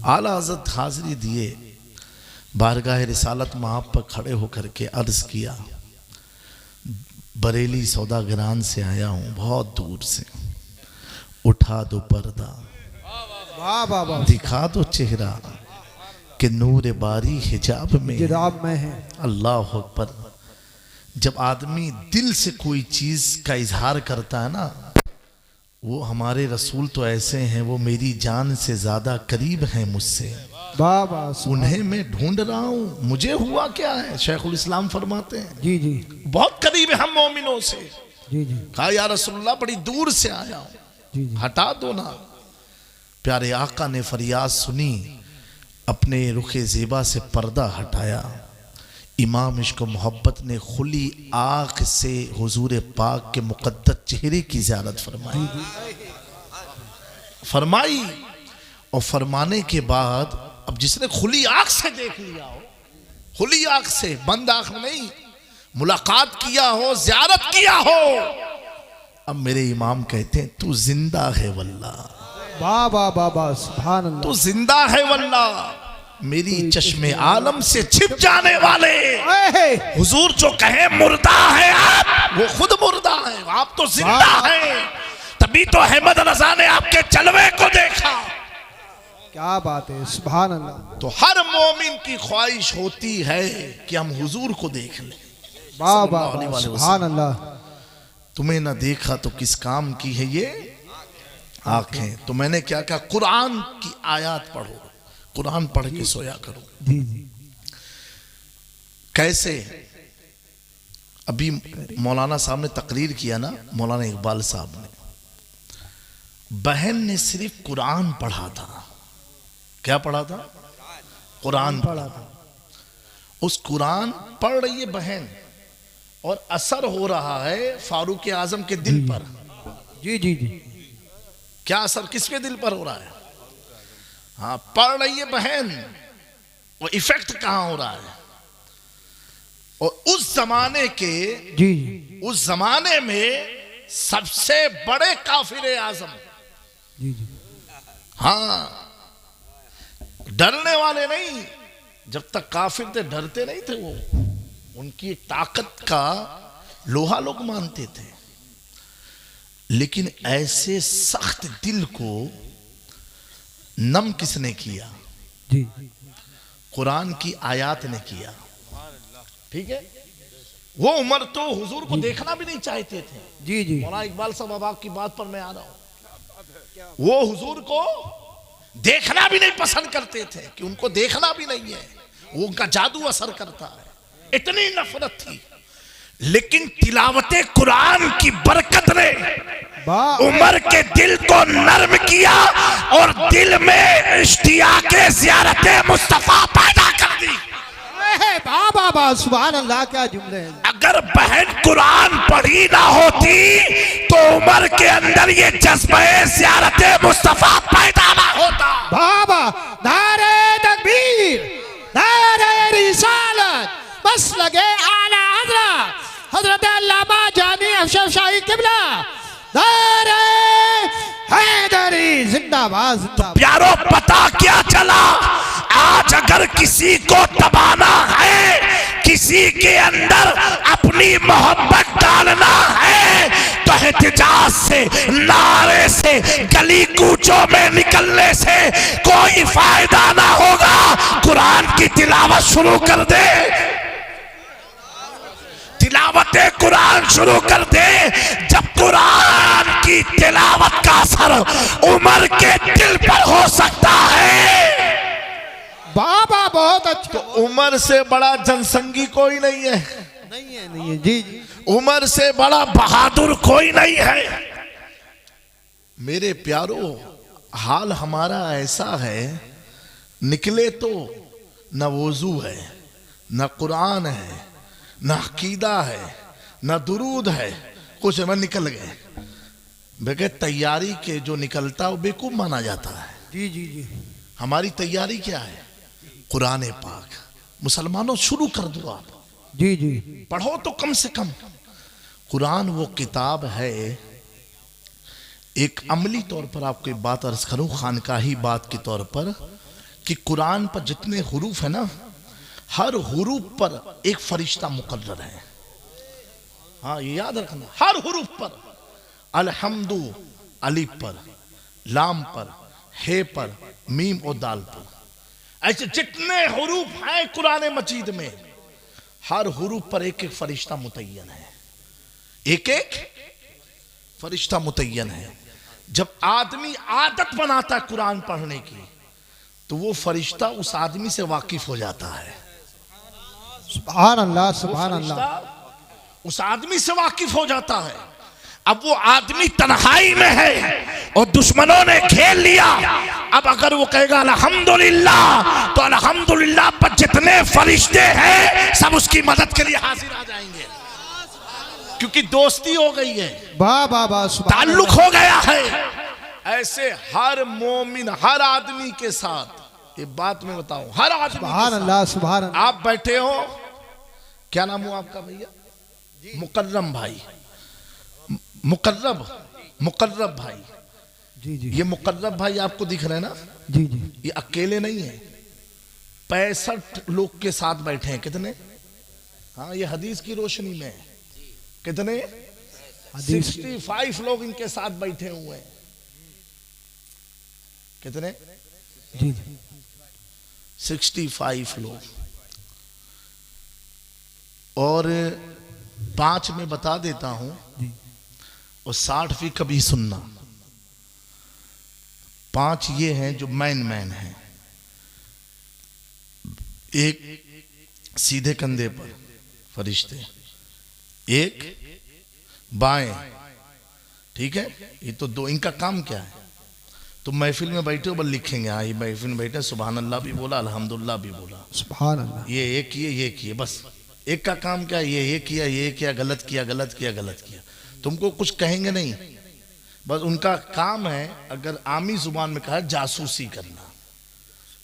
आला हज़रत हाज़िरी दिए, बारगाह रिसालत महाब पर खड़े होकर के अर्ज किया, बरेली सौदागरान से आया हूँ बहुत दूर से, उठा दो पर्दा, दिखा दो चेहरा कि नूर बारी हिजाब में है। अल्लाह अकबर। जब आदमी दिल से कोई चीज का इजहार करता है ना, वो हमारे रसूल तो ऐसे हैं, वो मेरी जान से ज्यादा करीब हैं मुझसे, उन्हें मैं ढूंढ रहा हूँ, मुझे हुआ क्या है। शेखुल इस्लाम फरमाते हैं जी जी बहुत करीब है हम मोमिनों से। जी जी कहा या रसूलुल्लाह बड़ी दूर से आया हूँ, जी जी हटा दो ना। प्यारे आका ने फरियाद सुनी, अपने रुखे ज़ेबा से पर्दा हटाया। इमाम इश्क मोहब्बत ने खुली आँख से हुजूर पाक के मुक़द्दस चेहरे की ज़ियारत फरमाई और फरमाने के बाद अब जिसने खुली आँख से देख लिया हो, खुली आँख से, बंद आँख नहीं, मुलाकात किया हो, ज़ियारत किया हो, अब मेरे इमाम कहते हैं तू जिंदा है वल्लाह, वाह वाह वाह वाह, सुभान अल्लाह, तू जिंदा है वल्लाह। मेरी चश्मे आलम से छिप जाने वाले हुजूर जो कहे मुर्दा है आप, वो खुद मुर्दा है, आप तो जिंदा हैं। तभी तो अहमद रजा ने आपके जलवे को देखा। क्या बात है, सुभान अल्लाह। तो हर मोमिन की ख्वाहिश होती है कि हम हुजूर को देख लें। वाह वाह, सुभान अल्लाह। तुम्हें ना देखा तो किस काम की है ये आंखें। तो मैंने क्या कहा, कुरान की आयत पढ़ो, कुरान पढ़ के सोया करो। जी जी कैसे? अभी मौलाना साहब ने तकरीर किया ना, मौलाना इकबाल साहब ने, बहन ने सिर्फ कुरान पढ़ा था। क्या पढ़ा था? कुरान पढ़ा था। उस कुरान पढ़ रही है बहन और असर हो रहा है फारूक आजम के दिल पर। जी जी जी, क्या असर किसके दिल पर हो रहा है? हाँ, पढ़ रही है बहन, वो इफेक्ट कहां हो रहा है? और उस जमाने के, जी उस जमाने में सबसे बड़े काफिर आजम, जी जी, हाँ, डरने वाले नहीं। जब तक काफिर थे डरते नहीं थे वो, उनकी एक ताकत का लोहा लोग मानते थे। लेकिन ऐसे सख्त दिल को नम किसने किया? जी कुरान की आयत ने किया। ठीक है, वो उमर तो हुजूर को देखना भी नहीं चाहते थे। जी जी, मौलाना इकबाल साहब अब आपकी बात पर मैं आ रहा हूं, वो हुजूर को देखना भी नहीं पसंद करते थे कि उनको देखना भी नहीं है, वो उनका जादू असर करता है, इतनी नफरत थी। लेकिन तिलावते कुरान की बरकत ने उमर के दिल को नर्म किया और दिल में इश्तियाक़े ज़ियारते मुस्तफा पैदा कर दी। बाबा बा, सुभान अल्लाह, क्या जुमले हैं। अगर बहन कुरान पढ़ी ना होती तो उमर के अंदर ये जज्बे ज़ियारते मुस्तफा पैदा ना होता। बाबा, नारे तकबीर, नारे रिसालत, बस लगे आला हजरत हजरत अल्लामा जानी अफशर शाही किबला, नारे हैदरी जिंदाबाद जिंदाबाद। प्यारो, पता क्या चला? आज अगर किसी को दबाना है, किसी के अंदर अपनी मोहब्बत डालना है, तो एहतिजाज से, नारे से, गली कूचों में निकलने से कोई फायदा ना होगा। कुरान की तिलावत शुरू कर दे, तिलावते कुरान शुरू कर दे। जब कुरान की तिलावत का असर उमर के दिल पर हो सकता है, बाबा बहुत अच्छा। तो उमर से बड़ा जनसंगी कोई नहीं है, नहीं है, नहीं है। जी जी, उमर से बड़ा बहादुर कोई नहीं है। मेरे प्यारो, हाल हमारा ऐसा है, निकले तो न वजू है, न कुरान है, न अकीदा है, न दुरूद है, कुछ न निकल गए। बगैर तैयारी के जो निकलता है वो बेवकूफ माना जाता है। जी जी जी, हमारी तैयारी क्या है? कुरान पाक। मुसलमानों शुरू कर दो आप, जी जी, पढ़ो तो कम से कम। कुरान वो किताब है, एक अमली तौर पर आपको एक बात अर्ज करूं, खानकाही बात के तौर पर, कि कुरान पर जितने हुरूफ है ना, हर हुरूफ पर एक फरिश्ता मुकर्रर है। हाँ, ये याद रखना, हर हुरूफ पर, अलहम्दु अलिफ पर, लाम पर, हे पर, मीम और दाल पर, ऐसे जितने हुरूफ हैं कुरान मजीद में, हर हुरूफ पर एक एक फरिश्ता मुतय्यन है, एक एक फरिश्ता मुतय्यन है। जब आदमी आदत बनाता है कुरान पढ़ने की, तो वो फरिश्ता उस आदमी से वाकिफ हो जाता है। सुभान अल्लाह, सुभान अल्लाह। उस आदमी से वाकिफ हो जाता है। अब वो आदमी तन्हाई में है और दुश्मनों ने घेर लिया, अब अगर वो कहेगा अल्हम्दुलिल्लाह, तो अल्हम्दुलिल्लाह पर जितने फरिश्ते हैं सब उसकी मदद के लिए हाजिर आ जाएंगे, क्योंकि दोस्ती हो गई है, वाह वाह वाह, ताल्लुक हो गया है। ऐसे हर मोमिन, हर आदमी के साथ, ये बात मैं बताऊं, हर आदमी, सुभान अल्लाह, सुभान अल्लाह। आप बैठे हो, क्या नाम हो आपका भैया? मुकर्रम भाई, मुकर्रब भाई। जी जी, ये मुकर्रब भाई आपको दिख रहे हैं ना? जी जी, ये अकेले नहीं है, 65 लोग के साथ बैठे हैं। कितने? हाँ, ये हदीस की रोशनी में कितने? 65 लोग इनके साथ बैठे हुए हैं। कितने? जी जी, 65 लोग। और 5 में बता देता हूं, और 60 कभी सुनना। 5 ये हैं जो मैन हैं। एक सीधे कंधे पर फरिश्ते, एक बाएं, ठीक है? ये तो 2। इनका काम क्या है? तो महफिल में बैठे हो, बस लिखेंगे, हाँ ये महफिल में बैठे, सुभान अल्लाह भी बोला, अल्हम्दुलिल्लाह भी बोला, सुभान अल्लाह। ये किए, बस। एक का काम क्या है? ये किया, गलत किया। तुमको कुछ कहेंगे नहीं, बस उनका काम है, अगर आमी जुबान में कहा, जासूसी करना।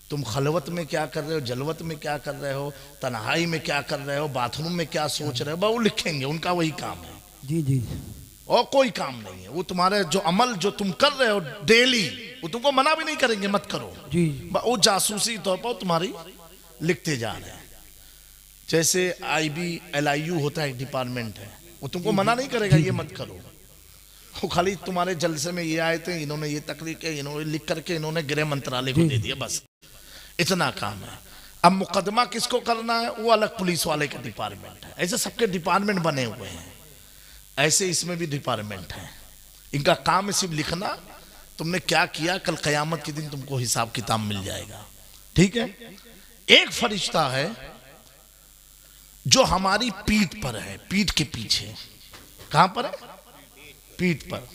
तुम खलवत में क्या कर रहे हो, जलवत में क्या कर रहे हो, तन्हाई में क्या कर रहे हो, बाथरूम में क्या सोच रहे हो, बस वो लिखेंगे, उनका वही काम है। जी जी, और कोई काम नहीं है। वो तुम्हारे जो अमल जो तुम कर रहे हो डेली, वो तुमको मना भी नहीं करेंगे, मत करो जी। वो जासूसी तौर पर तुम्हारी लिखते जा रहे हैं। जैसे IB LIU होता है, एक डिपार्टमेंट है, वो तुमको मना नहीं करेगा ये मत करो, वो खाली तुम्हारे जलसे में ये आए थे, इन्होंने ये तकरीर के, इन्होंने लिख करके इन्होंने गृह मंत्रालय को दे दिया, बस इतना काम है। अब मुकदमा किसको करना है, वो अलग पुलिस वाले का डिपार्टमेंट है। ऐसे सबके डिपार्टमेंट बने हुए हैं, ऐसे इसमें भी डिपार्टमेंट है। इनका काम है सिर्फ लिखना, तुमने क्या किया, कल कयामत के दिन तुमको हिसाब किताब मिल जाएगा, ठीक है? एक फरिश्ता है जो हमारी पीठ पर है, पीठ के पीछे। कहां पर है? पीठ पर।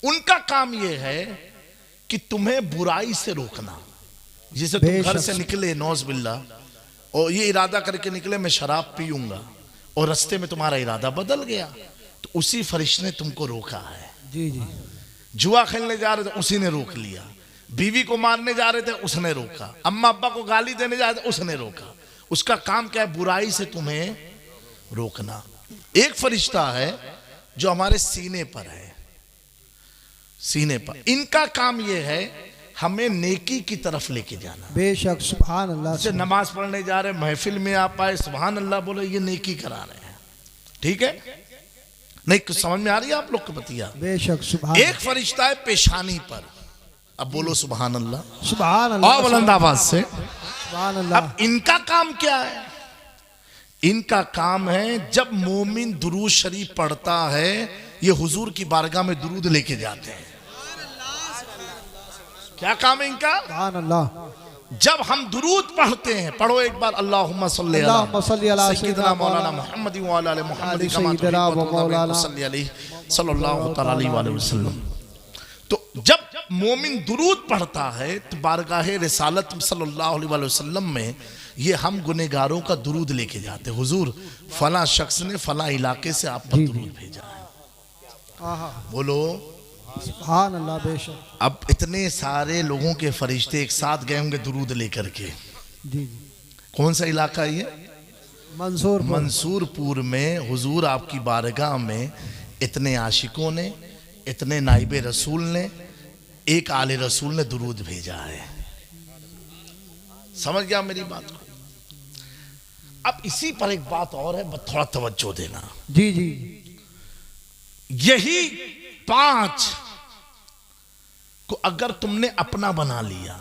उनका काम यह है कि तुम्हें बुराई से रोकना। जैसे तुम घर से निकले नौज बिल्ला, और ये इरादा करके निकले मैं शराब पीऊंगा, और रास्ते में तुम्हारा इरादा बदल गया, तो उसी फरिश्ते ने तुमको रोका है। जी जी, जुआ खेलने जा रहे थे, उसी ने रोक लिया। बीवी को मारने जा रहे थे, उसने रोका। अम्मा अब्बा को गाली देने जा रहे थे, उसने रोका। उसका काम क्या है? बुराई से तुम्हें रोकना। एक फरिश्ता है जो हमारे सीने पर है, सीने पर। इनका काम यह है हमें नेकी की तरफ लेके जाना। बेशक, सुभान अल्लाह। जैसे नमाज पढ़ने जा रहे, महफिल में आप आए, सुभान अल्लाह बोले, ये नेकी करा रहे हैं, ठीक है? नहीं, कुछ समझ में आ रही है आप लोग को बतिया? बेशक, सुभान। एक फरिश्ता है पेशानी पर। अब बोलो सुभान अल्लाह, सुभान अल्लाह, और बुलंद आवाज से सुभान अल्लाह। अब इनका काम क्या है? इनका काम है जब मोमिन दुरूद शरीफ पढ़ता है, ये हुजूर की बारगाह में दुरूद लेके जाते हैं। क्या काम है इनका? सुभान अल्लाह। जब हम दुरूद पढ़ते हैं, पढ़ो एक बार, अल्लाहुम्मा सल्ली अला सय्यिदना मौलाना मुहम्मद व अला मुहम्मद कमा तुहिब्बु व मौलाना सल्ली अलैहि सल्लल्लाहु तआला अलैहि वसल्लम। तो जब मोमिन दुरूद पढ़ता है, तो बारगाह रिसालत सल्लल्लाहु अलैहि वसल्लम में ये हम गुनहगारों का दुरूद लेके जाते। हुजूर फला शख्स ने फला इलाके से आप पर दुरूद भेजा है, बोलो सुभान अल्लाह। बेशक। अब इतने सारे लोगों के फरिश्ते एक साथ गए होंगे दुरूद लेकर के। जी जी। कौन सा इलाका है ये? मंसूरपुर में हुजूर आपकी बारगाह में इतने आशिकों ने, इतने नाइबे रसूल ने, एक आले रसूल ने दुरूद भेजा है। समझ गया मेरी बात को? अब इसी पर एक बात और है, बस थोड़ा तवज्जो देना। जी जी। यही 5 को अगर तुमने अपना बना लिया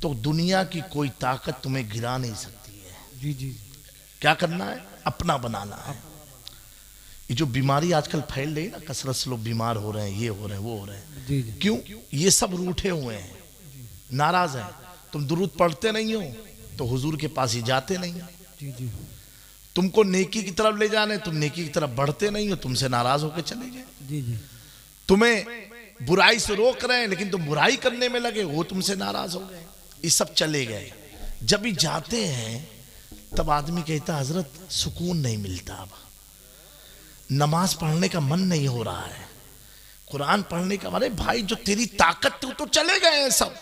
तो दुनिया की कोई ताकत तुम्हें गिरा नहीं सकती है। जी जी। क्या करना है? अपना बनाना है। ये जो बीमारी आजकल फैल रही है ना, कसरत से लोग बीमार हो रहे हैं, ये हो रहे हैं, वो हो रहे हैं, जी जी। क्यों? ये सब रूठे हुए हैं, नाराज हैं। तुम दुरूद पढ़ते नहीं हो तो हुजूर के पास ही जाते नहीं हो। जी जी। तुमको नेकी की तरफ ले जाने, तुम नेकी की तरफ बढ़ते नहीं हो, तुमसे नाराज होकर चले गए। जी जी। तुम्हें बुराई से रोक रहे हैं लेकिन तुम बुराई करने में लगे, वो तुमसे नाराज हो गए, ये सब चले गए। जब भी जाते हैं तब आदमी कहता हजरत सुकून नहीं मिलता, अब नमाज पढ़ने का मन नहीं हो रहा है, कुरान पढ़ने का। अरे भाई जो तेरी ताकत थी तो चले गए हैं सब,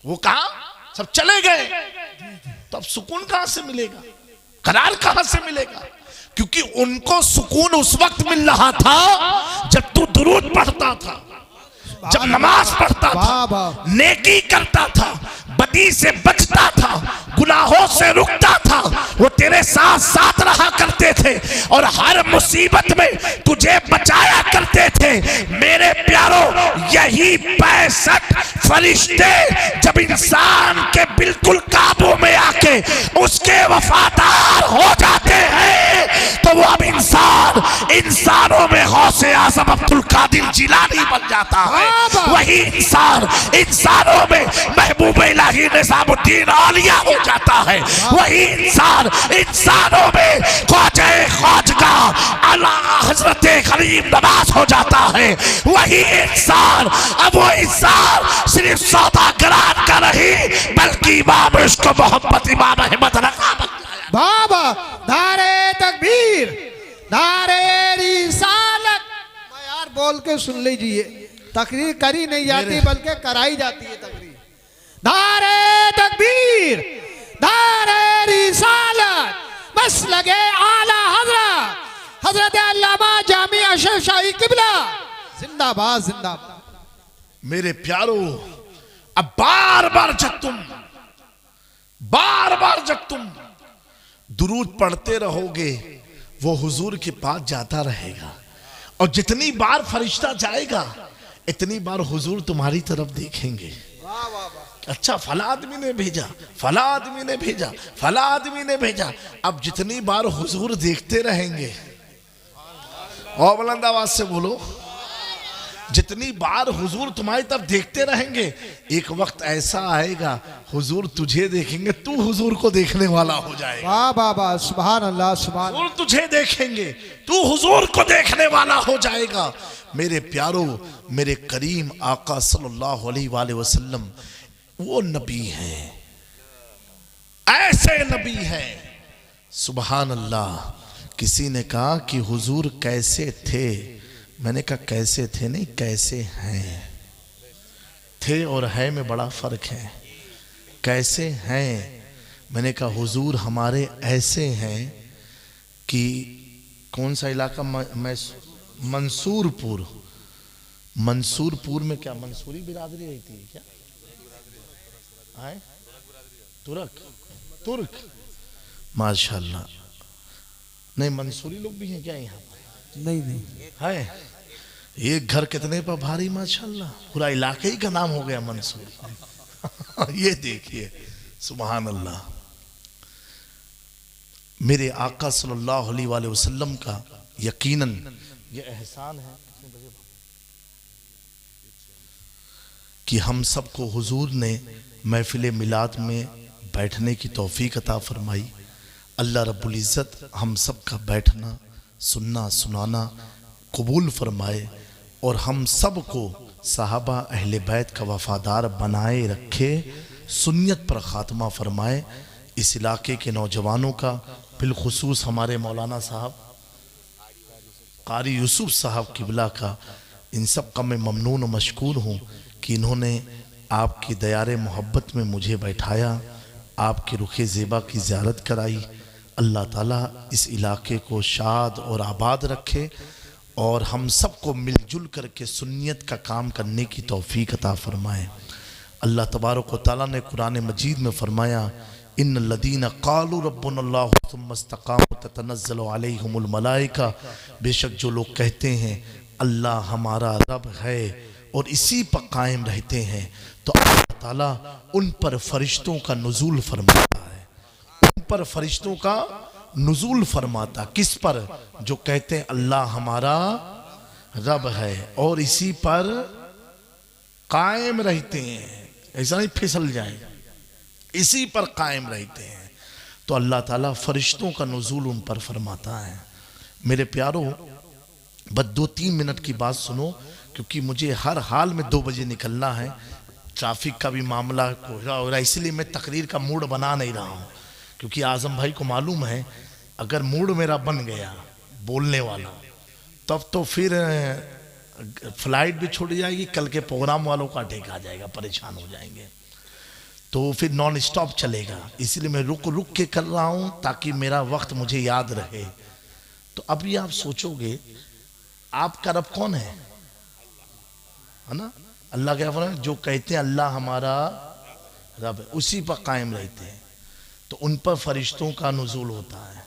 वो कहा सब चले गए, तो अब सुकून कहां से मिलेगा, करार कहां से मिलेगा? क्योंकि उनको सुकून उस वक्त मिल रहा था जब तू दुरूद पढ़ता था, जब नमाज पढ़ता था, नेकी करता था, बदी से बचता था, गुनाहों से रुकता था, वो तेरे साथ साथ रहा करते थे और हर मुसीबत में तुझे बचाया करते थे। मेरे प्यारों, यही 65 फरिश्ते जब इंसान के बिल्कुल काबू में आके उसके वफादार हो जाते हैं तो वो अब इंसानों में गौसे आज़म अब्दुल कादिर जिलानी बन जाता है। वही इंसान इंसानों में महबूब इलाही निज़ामुद्दीन औलिया हो जाता है। वही इंसान इंसानों में ख्वाजा आला हजरत गरीब नवाज हो जाता है। वही इंसान, अब वो इंसान सिर्फ सौदागरान का नहीं बल्कि इमाम इश्क मोहब्बत इमाम अहमद रज़ा बन गया। बाबा नारे तकबीर, नारे रिसालत। मैं यार बोल के सुन लीजिए, तकरीर करी नहीं जाती बल्कि कराई जाती है तकरीर। नारे तकबीर, नारे रिसालत, बस लगे आला हजरत अल्लामा जामिया अशरफ शाही किबला जिंदाबाद जिंदाबाद। मेरे प्यारों, अब बार बार जब तुम दुरूद पढ़ते रहोगे वो हुजूर के पास जाता रहेगा और जितनी बार फरिश्ता जाएगा इतनी बार हुजूर तुम्हारी तरफ देखेंगे। अच्छा फला आदमी ने भेजा, फला आदमी ने भेजा, फला आदमी ने भेजा। अब जितनी बार हुजूर देखते रहेंगे, और बुलंद आवाज से बोलो, जितनी बार हुजूर तुम्हारी तरफ देखते रहेंगे एक वक्त ऐसा आएगा हुजूर तुझे देखेंगे, तू हुजूर को देखने वाला हो जाएगा। वाह वाह वाह, सुभान अल्लाह सुभान। हुजूर तुझे देखेंगे, तू हुजूर को देखने वाला हो जाएगा। मेरे प्यारों, मेरे करीम आका सल्लल्लाहु अलैहि वसल्लम वो नबी हैं, ऐसे नबी हैं, सुभान अल्लाह। किसी ने कहा कि हुजूर कैसे थे, मैंने कहा कैसे थे नहीं, कैसे हैं। थे और है में बड़ा फर्क है। कैसे हैं, मैंने कहा हुजूर हमारे ऐसे हैं कि कौन सा इलाका, मंसूरपुर, मंसूरपुर में क्या मंसूरी बिरादरी रहती है क्या? आए तुर्क माशाल्लाह। नहीं मंसूरी लोग भी हैं क्या यहाँ पर? नहीं है। एक घर कितने पर भारी माशाल्लाह, पूरा इलाके ही का नाम हो गया मंसूरी। ये देखिए सुभान अल्लाह। मेरे आका सल्लल्लाहु अलैहि वसल्लम का यकीनन ये एहसान है कि हम सबको हुजूर ने महफिल मिलाद में बैठने की तौफीक अता फरमाई। अल्लाह रब्बुल इज़्ज़त हम सब का बैठना, सुनना, सुनाना कबूल फरमाए और हम सब को सहाबा अहले बैत का वफादार बनाए रखे, सुन्नत पर ख़ात्मा फरमाए। इस इलाके के नौजवानों का, बिलखुसूस हमारे मौलाना साहब कारी यूसुफ साहब किबला का, इन सब का मैं ममनून और मशकूर हूँ कि इन्होंने आपकी दयारे मोहब्बत में मुझे बैठाया, आपके रुखे ज़ेबा की ज़ियारत कराई। अल्लाह ताला इस इलाके को शाद और आबाद रखे और हम सबको मिलजुल करके सुन्नियत का काम करने की तौफीक अता फरमाए। अल्लाह तबारक व तआला ने कुरान मजीद में फरमाया, इन लदीन क़ालू रब्बुनल्लाहु सुम्मा इस्तक़ामू ततनज़्ज़लु अलैहिमुल मलाइका, बेशक जो लोग कहते हैं अल्लाह हमारा रब है और इसी पर कायम रहते हैं, तो अल्लाह ताला उन पर फरिश्तों का नुज़ूल फरमाता है। उन पर फरिश्तों का नुज़ूल फरमाता, किस पर? जो कहते हैं अल्लाह हमारा रब है और इसी पर कायम रहते हैं, ऐसा नहीं फिसल जाए, इसी पर कायम रहते हैं। तो अल्लाह ताला फरिश्तों का नुज़ूल उन पर फरमाता है। मेरे प्यारो, बस 2-3 मिनट की बात सुनो, क्योंकि मुझे हर हाल में 2 बजे निकलना है। ट्रैफिक का भी मामला हो रहा है, इसलिए मैं तकरीर का मूड बना नहीं रहा हूँ, क्योंकि आज़म भाई को मालूम है अगर मूड मेरा बन गया बोलने वाला, तब तो फिर फ्लाइट भी छूट जाएगी, कल के प्रोग्राम वालों का अटैक आ जाएगा, परेशान हो जाएंगे, तो फिर नॉन स्टॉप चलेगा। इसलिए मैं रुक रुक के कर रहा हूँ ताकि मेरा वक्त मुझे याद रहे। तो अभी आप सोचोगे आपका रब कौन है ना? अल्लाह क्या फरमाया? जो कहते हैं अल्लाह हमारा रब है, उसी पर कायम रहते हैं, तो उन पर फरिश्तों का नुज़ूल होता है।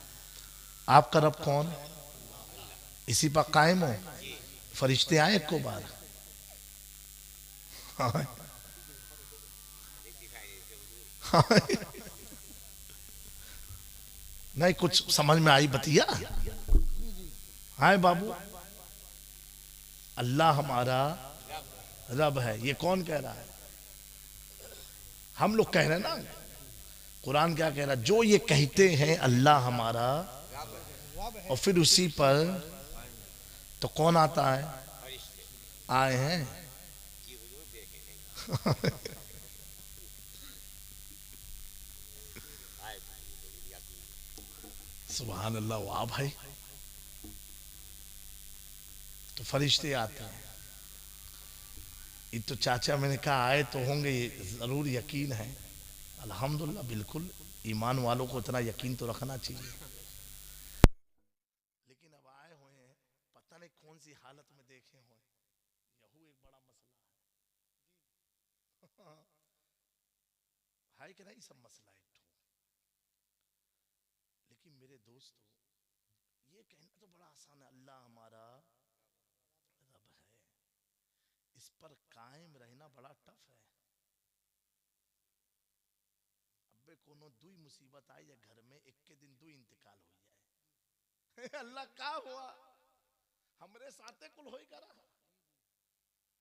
आपका रब कौन? इसी पर कायम हो, फरिश्ते आए को बार? नहीं कुछ समझ में आई बतिया? हाय बाबू, अल्लाह हमारा रब है, ये कौन कह रहा है? हम लोग कह रहे हैं ना। कुरान क्या कह रहा है? जो ये कहते हैं अल्लाह हमारा, और फिर उसी पर तो कौन आता है? आए हैं। सुभान अल्लाह, वाह भाई। तो फरिश्ते आते हैं। ये तो चाचा मैंने कहा आए तो होंगे, जरूर यकीन है। अल्हम्दुलिल्लाह, बिल्कुल ईमान वालों को इतना यकीन तो रखना चाहिए। लेकिन अब आए हुए हैं, पता नहीं कौन सी हालत में देखे हुए, यही एक बड़ा मसला है कि नहीं? सब मसला है। लेकिन मेरे दोस्तों, ये कहना तो बड़ा आसान है, अल्लाह हमारा रब है, इस पर कायम रहना बड़ा टफ है। अबे कोनो दुई मुसीबत आई या घर में, एक के दिन दुई इंतकाल हो जाए अल्लाह का हुआ हमरे साथे कुल होई करा,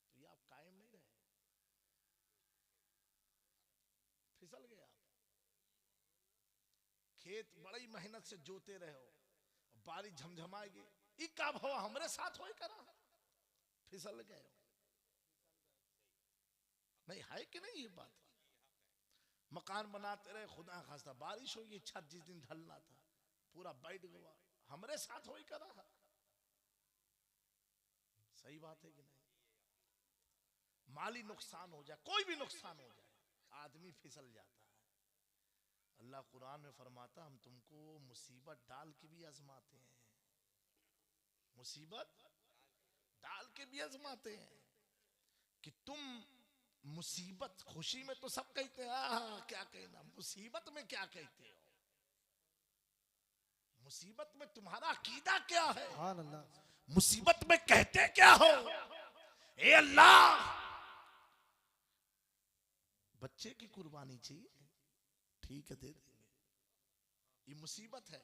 तो ये आप कायम नहीं रहे, फिसल गए। आप खेत बड़ी मेहनत से जोते रहे हो, बारिश झमझमाएगी, ई का भवा हमरे साथ होई करा, फिसल गए हो। नहीं है कि नहीं? ये बात मकान बनाते रहे, खुदा खास्ता बारिश हुई, छत जिस दिन ढलना था पूरा बैठ गया, हमरे साथ होई करा। सही बात है कि नहीं? माली नुकसान हो जाए, कोई भी नुकसान हो जाए, आदमी फिसल जाता है। अल्लाह कुरान में फरमाता, हम तुमको मुसीबत डाल के भी आजमाते हैं, मुसीबत डाल के भी आजमाते हैं कि तुम मुसीबत, खुशी में तो सब कहते हैं क्या कहना, मुसीबत में क्या कहते हो? मुसीबत में तुम्हारा अकीदा क्या है? मुसीबत में कहते क्या हो? ए अल्लाह, बच्चे की कुर्बानी चाहिए, ठीक है दे देंगे, ये मुसीबत है।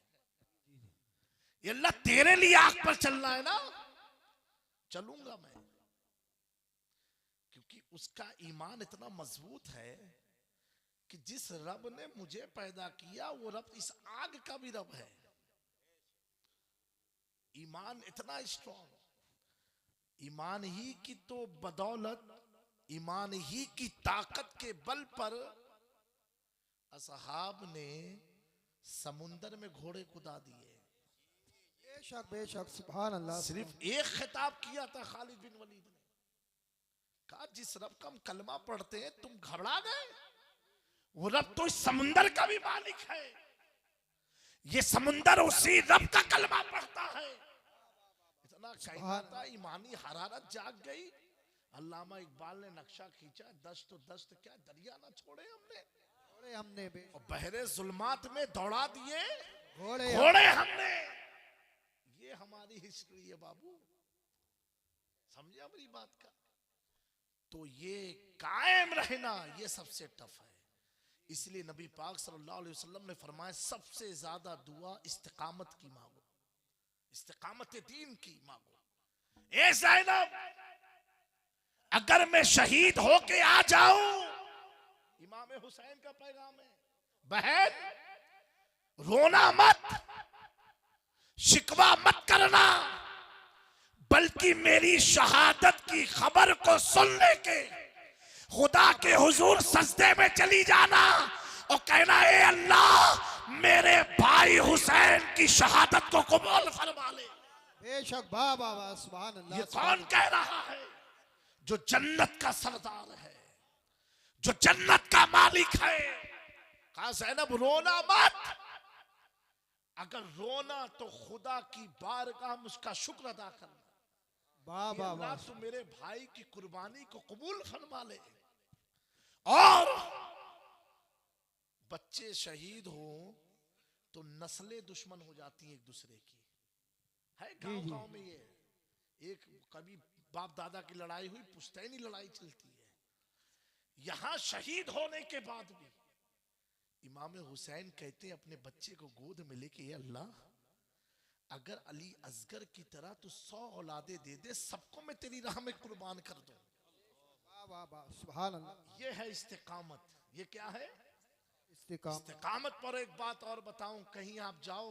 ये अल्लाह तेरे लिए आग पर चलना है ना, चलूंगा मैं, क्योंकि उसका ईमान इतना मजबूत है कि जिस रब ने मुझे पैदा किया वो रब इस आग का भी रब है। ईमान इतना स्ट्रॉन्ग, ईमान ही की तो बदौलत, ईमान ही की ताकत के बल पर असहाब ने समुंदर में घोड़े कुदा दिए। बेशक बेशक, सुभान अल्लाह। सिर्फ एक खिताब किया था खालिद बिन वलीद ने, कहा जिस रब का हम कलमा पढ़ते हैं तुम घबरा गए, वो रब तो इस समुंदर का भी मालिक है, ये समुंदर उसी रब का कलमा पढ़ता है। इतना कहना था, ईमानी हरारत जाग गई, अल्लामा इकबाल ने नक्शा खींचा, दश्त दश्त क्या दरिया ना छोड़े हमने, घोड़े हमने और बहरे जुल्मात में दौड़ा दिए घोड़े घोड़े हमने। ये हमारी हिस्ट्री है बाबू, समझे मेरी बात का। तो ये कायम रहना ये सबसे टफ है। इसलिए नबी पाक सल्लल्लाहु अलैहि वसल्लम ने फरमाया सबसे ज्यादा दुआ इस्तिकामत की मांगो, इस्तिकामत दीन की मांगो। ए ज़ैनब, अगर मैं शहीद होके आ जाऊं, इमाम हुसैन का पैगाम है, बहन रोना मत, शिकवा मत करना, बल्कि मेरी शहादत की खबर को सुनने के खुदा के हुजूर सजदे में चली जाना और कहना, ए अल्लाह मेरे भाई हुसैन की शहादत को कबूल फरमा ले। बेशक बाबा सुभान अल्लाह। ये कौन कह रहा है? जो जन्नत का सरदार है, जो जन्नत का मालिक है। कहा ज़ैनब रोना मत, अगर रोना तो खुदा की बारगाह में उसका शुक्र अदा करना, बाबा अल्लाह तू मेरे भाई की कुर्बानी को कबूल फरमा ले। और बच्चे शहीद हो तो नस्लें दुश्मन हो जाती हैं एक दूसरे की, है गांव गांव में। ये एक कभी बाप दादा की लड़ाई हुई, पुश्तैनी लड़ाई चलती है। यहां शहीद होने के बाद भी इमाम हुसैन कहते हैं अपने बच्चे को गोद में लेके, ये अल्लाह अगर अली असगर की तरह तो 100 औलादे दे दे, सबको मैं तेरी राह में कुर्बान कर दूं। बाबा सुभान अल्लाह। ये है इस्तिकामत। ये क्या है? इस्तिकामत। इस्तिकामत पर एक बात और बताऊं, कहीं आप जाओ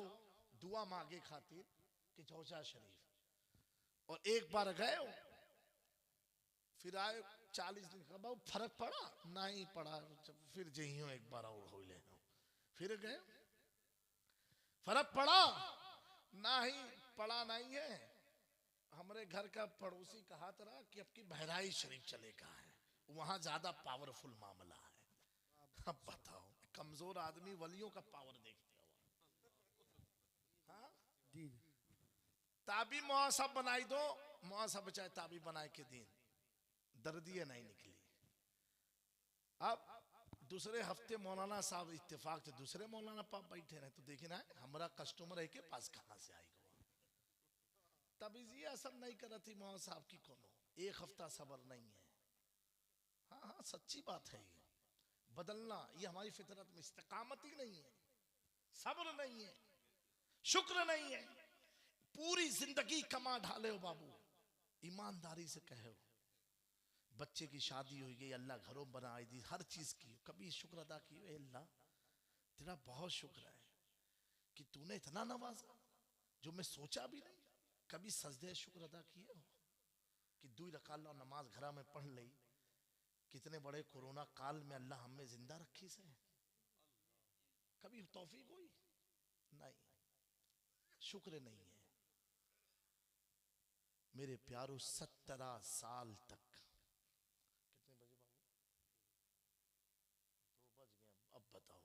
दुआ मांगे खातिर कि चौसा शरीफ, और एक बार गए हो फिर आए 40 दिन का बहुत फर्क पड़ा नहीं पड़ा, फिर जइयो एक बार और हो ले, फिर गए फर्क पड़ा नहीं पड़ा नहीं है। हमारे घर का पड़ोसी कहा था कि अब की बहराइच शरीफ चलेगा है, वहां ज्यादा पावरफुल मामला है। अब बताओ, कमजोर आदमी वलियों का पावर देखते हो। हाँ जी ताबी मुआसब बनाई दो, मुआसब चाहे ताबी बनाए के दिन दर्दियां नहीं निकली। अब दूसरे हफ्ते मौलाना साहब इत्तेफाक से दूसरे मौलाना पाप बैठे रहे, तो देखिए ना हमारा कस्टमर है के पास कहां से आएगा। तभी ये सब नहीं कर रही थी मौलाना साहब की, कोनो एक हफ्ता सबर नहीं है। हाँ हाँ सच्ची बात है, ये बदलना ये हमारी फितरत में इस्तिकामत ही नहीं है, सब्र नहीं है, शुक्र नहीं है। पूरी जिंदगी कमा ढाले हो बाबू, ईमानदारी से कहे, बच्चे की शादी हुई गई, अल्लाह घरों बनाई दी, हर चीज की, कभी शुक्र अदा किए, अल्लाह तेरा बहुत शुक्र है कि तूने इतना नवाजा जो मैं सोचा भी नहीं। कभी सजदे शुक्र अदा किए हो कि 2 रकात नमाज घरा में पढ़ ली। कितने बड़े कोरोना काल में अल्लाह हमें जिंदा रखी से, कभी तौफीक हुई नहीं, शुक्र नहीं है। मेरे प्यारों 17 साल तक, कितने बजे बाबू? 2 बज गए, अब बताओ।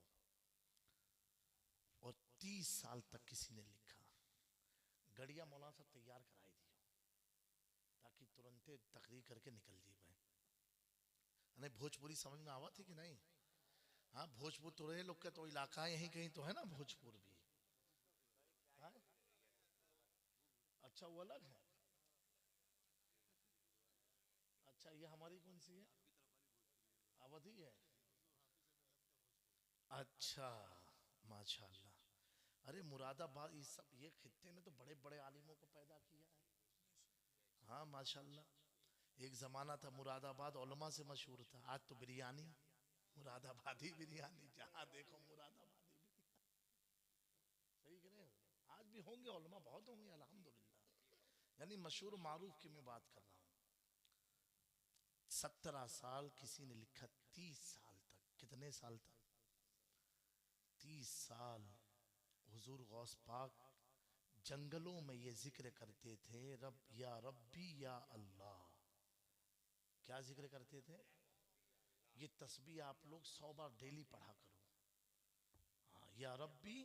और 30 साल तक किसी ने लिखा, गड़िया मौलाना साहब तैयार कराई दियो ताकि तुरंत तकरीर करके निकल जी पाए। अरे भोजपुरी समझ में आवा थी कि नहीं? हाँ भोजपुर तो रहे लोग का तो इलाका यहीं कहीं तो है ना भोजपुर भी। हाँ? अच्छा वो अलग है। अच्छा ये हमारी कौन सी है? अवधि है। अच्छा माशाल्लाह। अरे मुरादाबाद ये खित्ते ने तो बड़े बड़े आलिमों को पैदा किया है। हाँ माशाल्लाह। एक जमाना था मुरादाबाद उलमा से मशहूर था, आज तो बिरयानी, मुरादाबादी बिरयानी, जहां देखो मुरादाबादी बिरयानी। सही कह रहे हो? आज भी होंगे उलमा, बहुत होंगे अल्हम्दुलिल्लाह, यानी मशहूर मारूफ की मैं बात कर रहा हूँ। 17 साल किसी ने लिखा, 30 साल तक, कितने साल तक? 30 साल हुजूर गौस पाक जंगलों में ये जिक्र करते थे, रब या रब्बी या अल्लाह। क्या जिक्र करते थे? ये तस्बीह आप लोग 100 बार डेली पढ़ा करो। हाँ, या रब्बी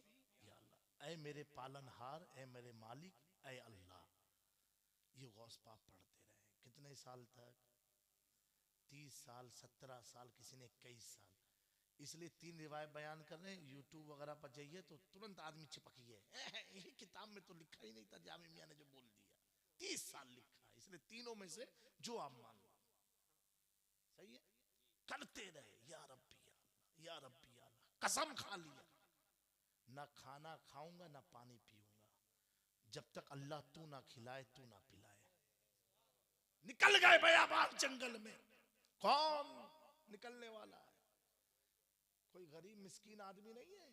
या अल्लाह, ऐ मेरे पालनहार, ऐ मेरे मालिक, ऐ अल्लाह। ये गौस पाक पढ़ते रहे। कितने साल तक? 30 साल, 17 साल, किसी ने 21 साल। इसलिए 3 रिवायत बयान कर रहे हैं। यूट्यूब वगैरह पर जाइए तो तुरंत आदमी चिपकी है, ये किताब में तो लिखा ही नहीं था, जामी मियां ने जो बोल दिया। 30 साल लिखा है, इसलिए तीनों में से जो आप मान लो सही है। करते रहे या रब्बी अल्लाह, या रब्बी अल्लाह, कसम खा लिया ना खाना खाऊंगा ना पानी पीऊंगा जब तक अल्लाह तू ना खिलाए तू ना पिलाए। निकल गए बयाबान जंगल में। कौन निकलने वाला है? कोई गरीब मिस्कीन आदमी नहीं है।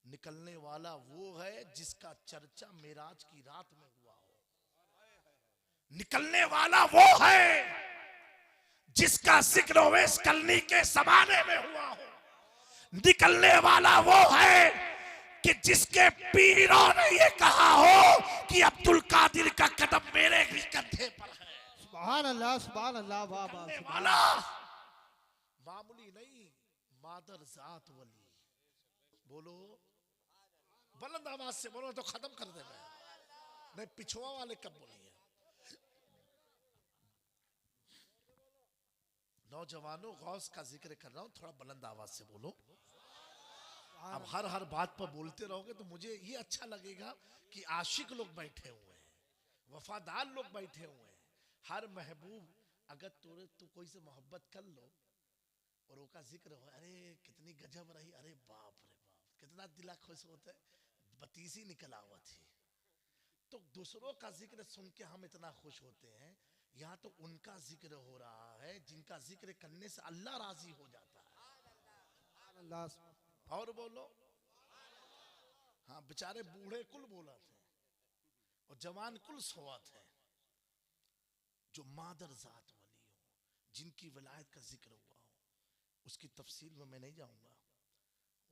निकलने वाला वो है जिसका चर्चा मेराज की रात में हुआ हो। निकलने वाला वो है जिसका जिक्र ओवैस करनी के जमाने में हुआ हो। निकलने वाला वो है कि जिसके पीरों ने ये कहा हो कि अब्दुल कादिर का कदम मेरे ही कंधे पर है। सुभान अल्लाह, सुभान अल्लाह, वाह वाह। वाला मामूली नहीं, मादर जात वली। बोलो बुलंद आवाज से बोलो तो खत्म कर देगा। नहीं पिछुआ वाले कब बोलेंगे? नौजवानों गौस का जिक्र कर रहा हूं, थोड़ा बुलंद आवाज से बोलो। अब हर बात पर बोलते रहोगे तो मुझे ये अच्छा लगेगा कि आशिक लोग बैठे हुए हैं, वफादार लोग बैठे हुए हैं। हर महबूब अगर तू कोई से मोहब्बत कर लो और उसका जिक्र हो, अरे कितनी गजब रही, अरे बाप रे बाप, कितना दिला खुश होता है, बतीसी निकला हुआ थी। तो दूसरों का जिक्र सुन के हम इतना खुश होते हैं, यहाँ तो उनका जिक्र हो रहा है जिनका जिक्र करने से अल्लाह राजी हो जाता है। और बोलो हाँ, बेचारे बूढ़े कुल बोला थे और जवान कुल सोआ थे। जो मादर जात वाली हो, जिनकी विलायत का जिक्र हुआ हो, उसकी तफसील में मैं नहीं जाऊंगा।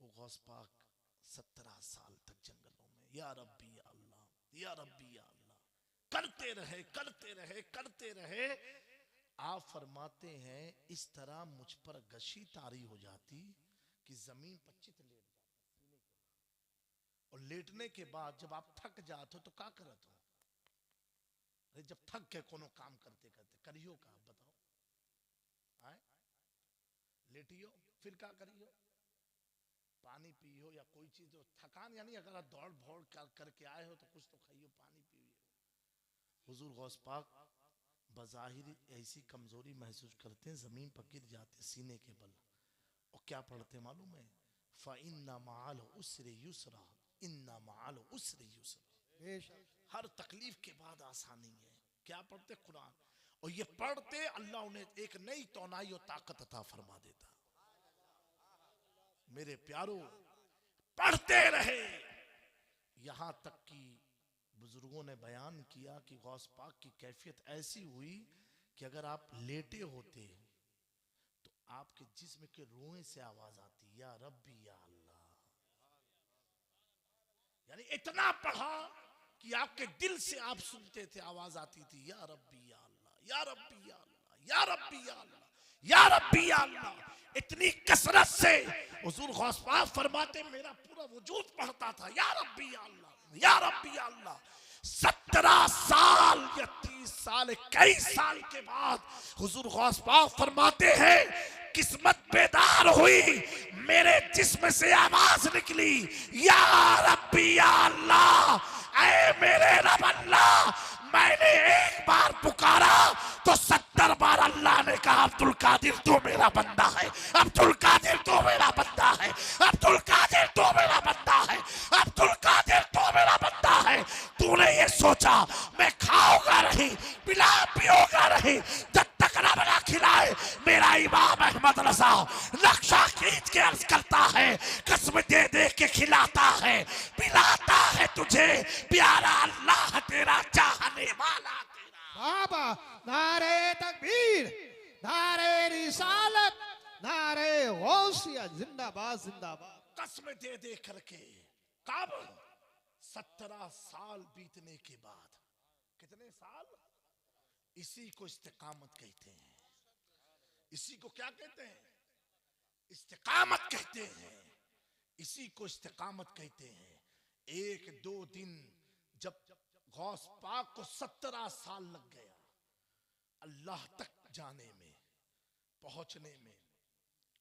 वो गौस पाक 17 साल तक जंगलों में या रब्बी या अल्लाह, या रब्बी या अल्लाह करते रहे, करते रहे, करते रहे। आप फरमाते हैं इस तरह मुझ पर गशी तारी हो जाती कि जमीन पर चित लेट जाता, और लेटने के बाद जब आप थक जाते हो तो क्या करते हो? अरे जब थक गए कोनो काम करते करते करियो का, आप बताओ, आए लेटियो फिर क्या करियो? पानी पियो या कोई चीज। तो थकान यानी अगर आप दौड़ भौड़ करके आए हो तो कुछ तो खाइयो, पानी पियो। हुजूर गौस पाक बज़ाहिर ऐसी कमजोरी महसूस करते हैं, जमीन पर गिर जाते सीने के बल, और क्या पढ़ते मालूम है? फ़इन्ना मअल उसरि युसरा, इन्ना मअल उसरि युसरा। हर तकलीफ के बाद आसानी है। क्या पढ़ते? कुरान। और ये पढ़ते अल्लाह उन्हें एक नई तौनाई और ताकत अता फरमा देता। मेरे प्यारों, पढ़ते रहे। यहां तक कि बुजुर्गों ने बयान किया कि गौस पाक की कैफियत ऐसी हुई कि अगर आप लेटे होते तो आपके जिस्म के रोए से आवाज आती, या रब्बी या अल्लाह। यानी इतना पढ़ा कि आपके दिल से आप सुनते थे, आवाज आती थी, या रब्बी या अल्लाह, या रब्बी या अल्लाह, या रब्बी या अल्लाह, या रब्बी या अल्लाह। इतनी कसरत से हुजूर गौस पाक फरमाते मेरा पूरा वजूद पढ़ता था, या रब्बी या अल्लाह, या रब्बी या अल्लाह। 17 साल या 30 साल, कई साल के बाद हुजूर गौस पाक फरमाते हैं किस्मत बेदार हुई, मेरे जिस्म से आवाज निकली, या रब्बी या अल्लाह, ऐ मेरे रब अल्लाह। मैंने एक बार पुकारा तो 70 बार अल्लाह ने कहा अब्दुल कादिर तू मेरा बंदा है, अब्दुल कादिर तू मेरा बंदा है, अब्दुल कादिर तू मेरा बंदा है, अब्दुल कादिर तू मेरा बंदा है। तूने ये सोचा मैं खाऊंगा नहीं, पियोगा नहीं जब तक रब ना खिलाए। मेरा इमाम अहमद रजा नक्शा खींच के अर्ज करता है, कसम दे दे के खिलाता है, पिलाता है तुझे प्यारा अल्लाह तेरा, चाहने वाला तेरा। बाबा नारे तकबीर, नारे रिसालत, नारे गौसिया, जिंदाबाद जिंदाबाद। कसम दे दे करके कब? 17 साल बीतने के बाद। कितने साल? इसी को इस्तिकामत कहते हैं। इसी को क्या कहते हैं? इस्तिकामत कहते हैं। इसी को इस्तिकामत कहते हैं। 1-2 दिन जब गौस पाक को 17 साल लग गया अल्लाह तक जाने में, पहुंचने में,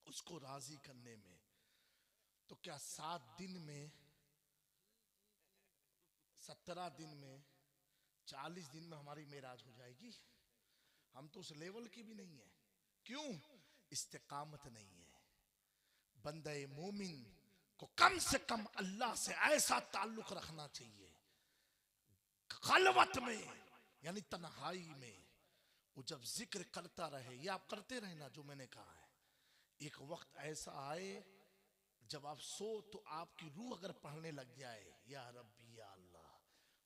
उसको राजी करने में, तो क्या 7 दिन में, 17 दिन में, 40 दिन में हमारी मेराज हो जाएगी? हम तो उस लेवल की भी नहीं है। क्यों? इस्तिकामत नहीं है। बंदे मोमिन को कम से कम अल्लाह से ऐसा ताल्लुक रखना चाहिए, खलवत में यानी तन्हाई में, वो जब जिक्र करता रहे, या आप करते रहे ना, जो मैंने कहा है। एक वक्त ऐसा आए जब आप सो तो आपकी रूह अगर पढ़ने लग जाए या रब्बी या अल्लाह,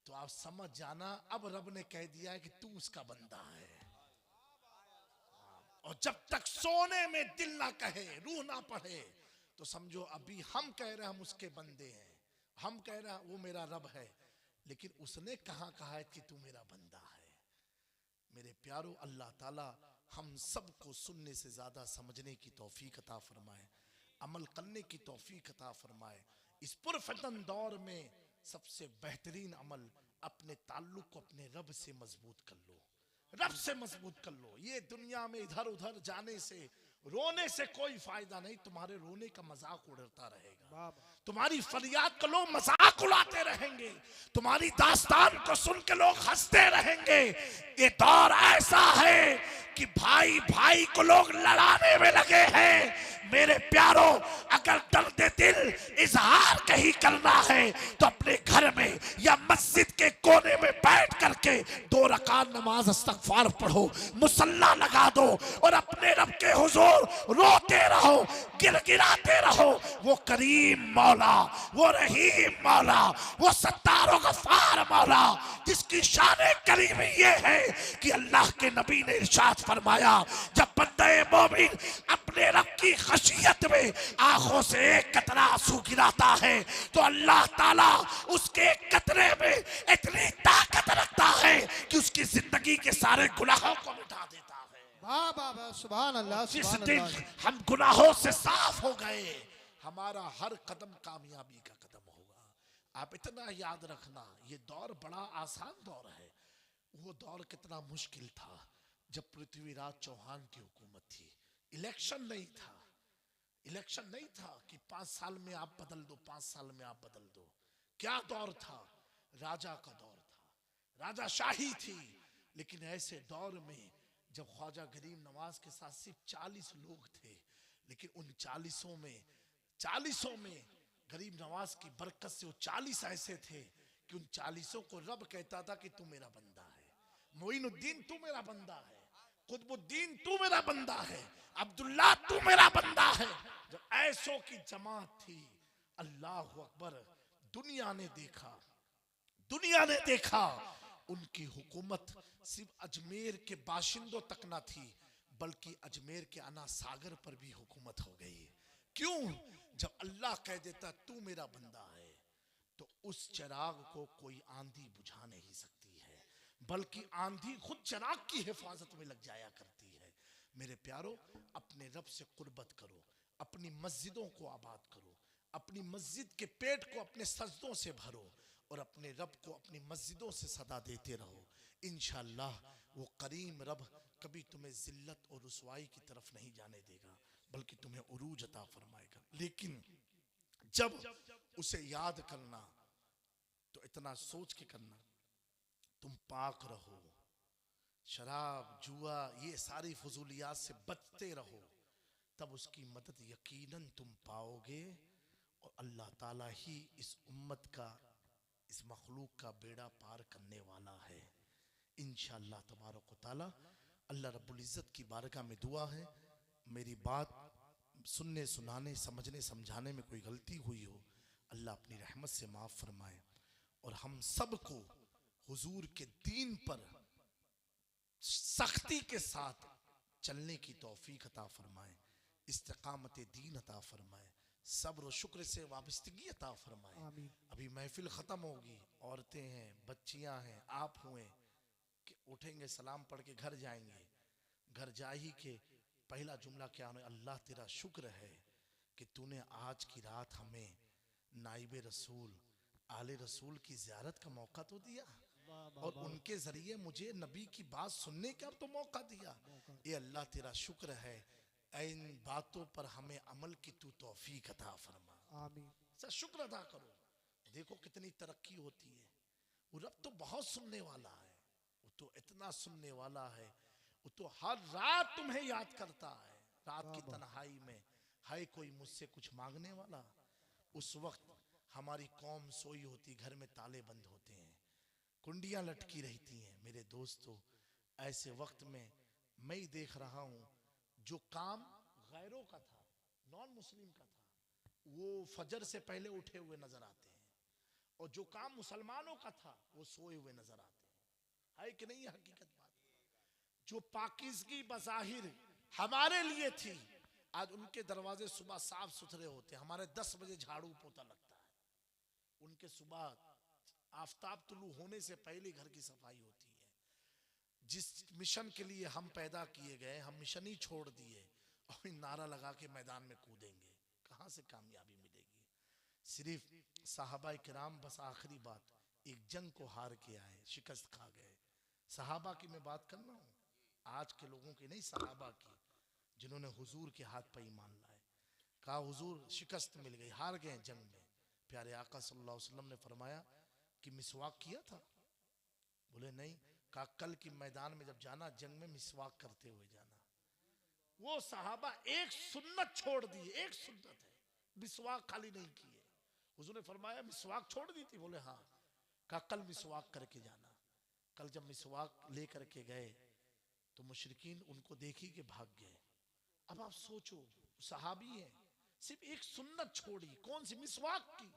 तो आप समझ जाना अब रब ने कह दिया है कि तू उसका बंदा है। और जब तक सोने में दिल ना कहे, रूह ना पढ़े, तो समझो अभी हम कह रहे हैं हम उसके बंदे हैं, हम कह रहे हैं वो मेरा रब है, लेकिन उसने कहाँ कहा है कि तू मेरा बंदा है। मेरे प्यारो, अल्लाह ताला हम सबको सुनने से ज्यादा समझने की तौफीक अता फरमाए, अमल करने की तौफीक अता फरमाए। इस पुरफतन दौर में सबसे बेहतरीन अमल, अपने ताल्लुक को अपने रब से मजबूत कर लो, रब से मजबूत कर लो। ये दुनिया में इधर उधर जाने से, रोने से कोई फायदा नहीं। तुम्हारे रोने का मजाक उड़ता रहेगा, तुम्हारी फरियाद को लोग मजाक उड़ाते रहेंगे, तुम्हारी दास्तान को सुन के लोग हंसते रहेंगे। ये दौर ऐसा है कि भाई भाई को लोग लड़ाने में लगे हैं। मेरे प्यारो, अगर दर्द दिल इजहार कहीं करना है तो अपने घर में या मस्जिद के कोने में बैठ करके 2 रकात नमाज इस्तगफार पढ़ो, मुसल्ला लगा दो और अपने रब के हुजूर रोते रहो, गिड़गिड़ाते रहो। वो करीम मौला, वो रहीम मौला, वो सत्तार गफ्फार मौला, जिसकी शान करीमी ये है कि अल्लाह के नबी ने इरशाद फरमाया, जब बंदे मोमिन अपने रब की खशियत में आंखों से एक कतरा आंसू गिराता है तो अल्लाह ताला उसके कतरे में इतनी ताकत रखता है कि उसकी जिंदगी के सारे गुनाहों को मिटा देता है। वाह वाह वाह, सुभान अल्लाह। जिस दिन हम गुनाहों से साफ हो गए, हमारा हर कदम कामयाबी का कदम होगा। आप इतना याद रखना, ये दौर बड़ा आसान दौर है। वो दौर कितना मुश्किल था जब पृथ्वीराज चौहान की हुकूमत थी। इलेक्शन नहीं था, इलेक्शन नहीं था कि 5 साल में आप बदल दो, 5 साल में आप बदल दो। क्या दौर था? राजा का दौर था, राजाशाही थी। लेकिन ऐसे दौर में जब ख्वाजा गरीब नवाज के साथ सिर्फ 40 लोग थे, लेकिन उन 40 में गरीब नवाज की बरकत से वो 40 ऐसे थे कि उन 40 को रब कहता था कि तू मेरा बंदा है, मोइनुद्दीन तू मेरा बंदा है, कुतुबुद्दीन तू मेरा बंदा है, अब्दुल्ला तू मेरा बंदा है। जब ऐसों की जमात थी, अल्लाह अकबर, दुनिया ने देखा उनकी हुकूमत सिर्फ अजमेर के बाशिंदों तक ना थी, बल्कि अजमेर के अना सागर पर भी हुकूमत हो गई। क्यों? जब अल्लाह कह देता तू मेरा बंदा है, तो उस चिराग को कोई आंधी बुझा नहीं सकती है, बल्कि आंधी खुद चिराग की हिफाजत में लग जाया करती है। मेरे प्यारो, अपने रब से कुर्बत करो, अपनी मस्जिदों को आबाद करो, अपनी मस्जिद के पेट को अपने सजदों से भरो और अपने रब को अपनी मस्जिदों से सदा देते रहो। इंशाअल्लाह वो करीम रब कभी तुम्हें जिल्लत और रुसवाई की तरफ नहीं जाने देगा, बल्कि तुम्हें उरूज अता फरमाएगा। लेकिन जब उसे याद करना तो इतना सोच के करना, तुम पाक रहो, शराब जुआ ये सारी फजूलियात से बचते रहो, तब उसकी मदद यकीनन तुम पाओगे। और अल्लाह ताला ही इस उम्मत का, इस मखलूक का बेड़ा पार करने वाला है इंशाअल्लाह तबारक व तआला। अल्लाह रब्बुल इज़्ज़त की बारगाह में दुआ है, मेरी बात सुनने सुनाने समझने समझाने में कोई गलती हुई हो, अल्लाह अपनी रहमत से माफ़ फरमाए और हम सबको हुजूर के दीन पर सख्ती के साथ चलने की तौफीक अता फरमाए, इस्तिकामत दीन अता फरमाए, सब्र और शुक्र से वाबस्तगी अता फरमाए। अभी महफिल ख़त्म होगी, औरतें हैं, बच्चियां हैं, आप हुए कि उठेंगे, सलाम पढ़ के घर जाएंगे। घर जा ही के पहला जुमला क्या है? अल्लाह तेरा शुक्र है कि तूने आज की रात हमें नाइबे रसूल आले रसूल की ज़ियारत का मौका तो दिया और उनके जरिए मुझे नबी की बात सुनने का तो मौका दिया। ये अल्लाह तेरा शुक्र है इन बातों पर हमें अमल की तू तौफीक अता फरमा। आमीन। सर शुक्र अदा करो, देखो कितनी तरक्की होती है। वो रब तो बहुत सुनने वाला है, वो तो इतना सुनने वाला है, वो तो हर रात तुम्हें याद करता है। रात की तन्हाई में है कोई मुझसे कुछ मांगने वाला, उस वक्त हमारी कौम सोई होती, घर में ताले बंद होते हैं, कुंडियां लटकी रहती हैं। मेरे दोस्तों, ऐसे वक्त में मैं ही देख रहा हूं, जो काम गैरों का था, नॉन मुस्लिम का था, वो फजर से पहले उठे हुए नजर आते हैं, और जो काम मुसलमानों का था वो सोए हुए नजर आते हैं। है कि नहीं हकीकत बात? जो पाकीज़गी बज़ाहिर हमारे लिए थी, आज उनके दरवाजे सुबह साफ सुथरे होते हैं। हमारे 10 बजे झाड़ू पोता लगता है, उनके सुबह आफताब तुलू होने से पहले घर की सफाई होती है। जिस मिशन के लिए हम पैदा किए गए, हम मिशन ही छोड़ दिए और नारा लगा के मैदान में कूदेंगे, कहां से कामयाबी मिलेगी? सिर्फ सहाबा किराम बस आखिरी बात, एक जंग को हार के आए, शिकस्त खा गए। सहाबा की मैं बात कर रहा हूँ, आज के लोगों की नहीं, सहाबा की, जिन्होंने हुजूर के हाथ पर ईमान लाए। कहा हुजूर शिकस्त मिल गई, हार गए जंग में। प्यारे आका सल्लल्लाहु अलैहि वसल्लम ने फरमाया कि मिसवाक किया था? बोले नहीं। कहा कल की मैदान में जब जाना, जंग में मिसवाक करते हुए जाना। वो सहाबा एक सुन्नत छोड़ दी, एक सुन्नत है, मिसवाक खाली नहीं किए। हुजूर ने फरमाया मिसवाक छोड़ दी थी? बोले हाँ। कहा कल मिसवाक करके जाना। कल जब मिसवाक लेकर के गए तो मुशरिकीन उनको देखी कि भाग गए। अब आप सोचो, सहाबी है, सिर्फ एक सुन्नत छोड़ी, कौन सी? मिसवाक की,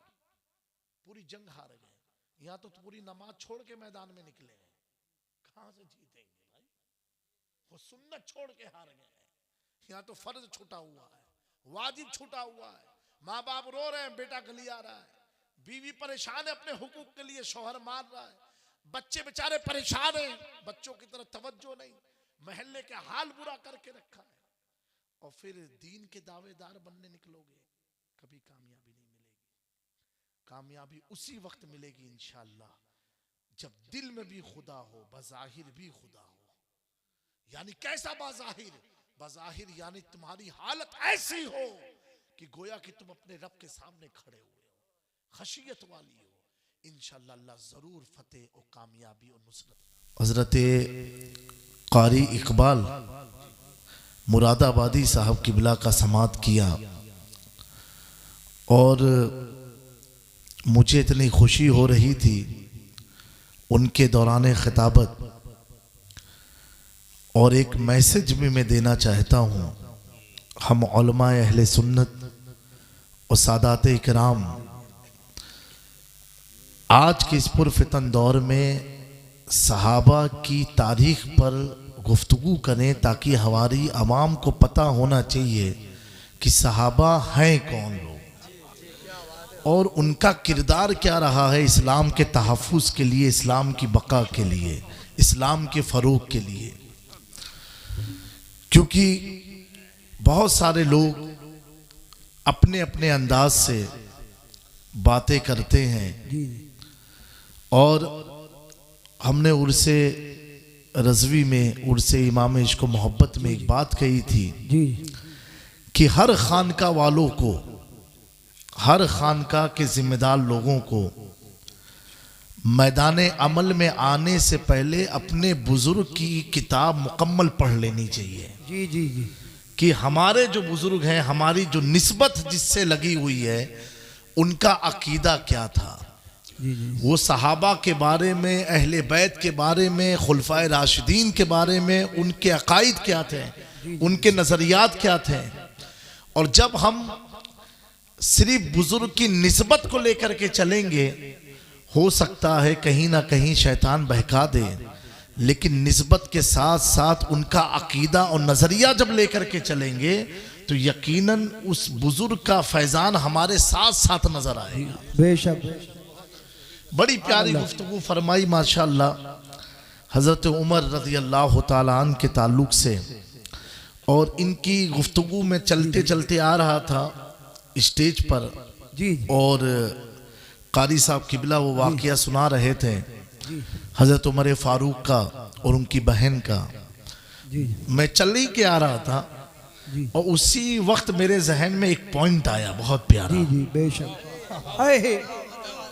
पूरी जंग हार गए। यहाँ तो पूरी नमाज छोड़ के मैदान में निकले हैं, कहां से जीतेंगे भाई? वो सुन्नत छोड़ के हार गए हैं। यहाँ तो फर्ज छूटा हुआ है, वाजिब छूटा हुआ है, माँ बाप रो रहे हैं, बेटा गली आ रहा है, बीवी परेशान है अपने हुकूक के लिए, शौहर मार रहा है, बच्चे बेचारे परेशान हैं, बच्चों की तरफ तवज्जो नहीं, महल्ले के हाल बुरा करके रखा है, और फिर दीन के दावेदार बनने निकलोगे, कभी कामयाबी नहीं मिलेगी। कामयाबी उसी वक्त मिलेगी इंशाअल्लाह जब दिल में भी खुदा हो, बज़ाहिर भी खुदा हो। यानी कैसा बाज़ाहिर? बाज़ाहिर यानी तुम्हारी हालत ऐसी हो कि गोया कि तुम अपने रब के सामने खड़े हुए हो, खशियत वाली हो। इंशाअल्लाह अल्लाह जरूर फतेह और कामयाबी और नुसरत। हजरत कारी इकबाल मुरादाबादी साहब किबला का समात किया, और मुझे इतनी खुशी हो रही थी उनके दौरान खिताबत, और एक मैसेज भी मैं देना चाहता हूँ। हम उलमाए अहले सुन्नत और सादात इकराम आज के इस पुरफितन दौर में सहाबा की तारीख पर गुफ्तगू करें, ताकि हमारी आवाम को पता होना चाहिए कि सहाबा हैं कौन लोग और उनका किरदार क्या रहा है इस्लाम के तहफ़्फ़ुज़ के लिए, इस्लाम की बका के लिए, इस्लाम के फ़रोग़ के लिए। क्योंकि बहुत सारे लोग अपने अपने अंदाज से बातें करते हैं, और हमने उर्से रज़वी में, उर्से इमाम इश्क़ व मोहब्बत में एक बात कही थी कि हर खानका वालों को, हर खानका के जिम्मेदार लोगों को मैदान अमल में आने से पहले अपने बुजुर्ग की किताब मुकम्मल पढ़ लेनी चाहिए। जी जी जी। कि हमारे जो बुजुर्ग हैं, हमारी जो निस्बत जिससे लगी हुई है, उनका अकीदा क्या था। जी जी। वो सहाबा के बारे में, अहले बैत के बारे में, खुलफाए राशिदीन के बारे में, उनके अकायद क्या थे, उनके नज़रियात क्या थे। और जब हम सिर्फ बुजुर्ग की निस्बत को लेकर के चलेंगे, हो सकता है कहीं ना कहीं शैतान बहका दे, लेकिन निस्बत के साथ साथ उनका अकीदा और नज़रिया जब लेकर के चलेंगे तो यकीनन उस बुजुर्ग का फैज़ान हमारे साथ साथ नजर आएगा। बेशक। बड़ी प्यारी गुफ्तगू फरमाई माशाअल्लाह हज़रत उमर रज़ी अल्लाह तआला अन्हु के ताल्लुक से, और इनकी गुफ्तगू में चलते चलते आ रहा था स्टेज पर जी, और कारी साहब किबला वो वाक़या सुना रहे थे हज़रत उमर फ़ारूक का और उनकी बहन का। जी। मैं चल ही के आ रहा था जी। और उसी वक्त मेरे जहन में एक पॉइंट आया बहुत प्यारा। जी जी बेशक। अहे,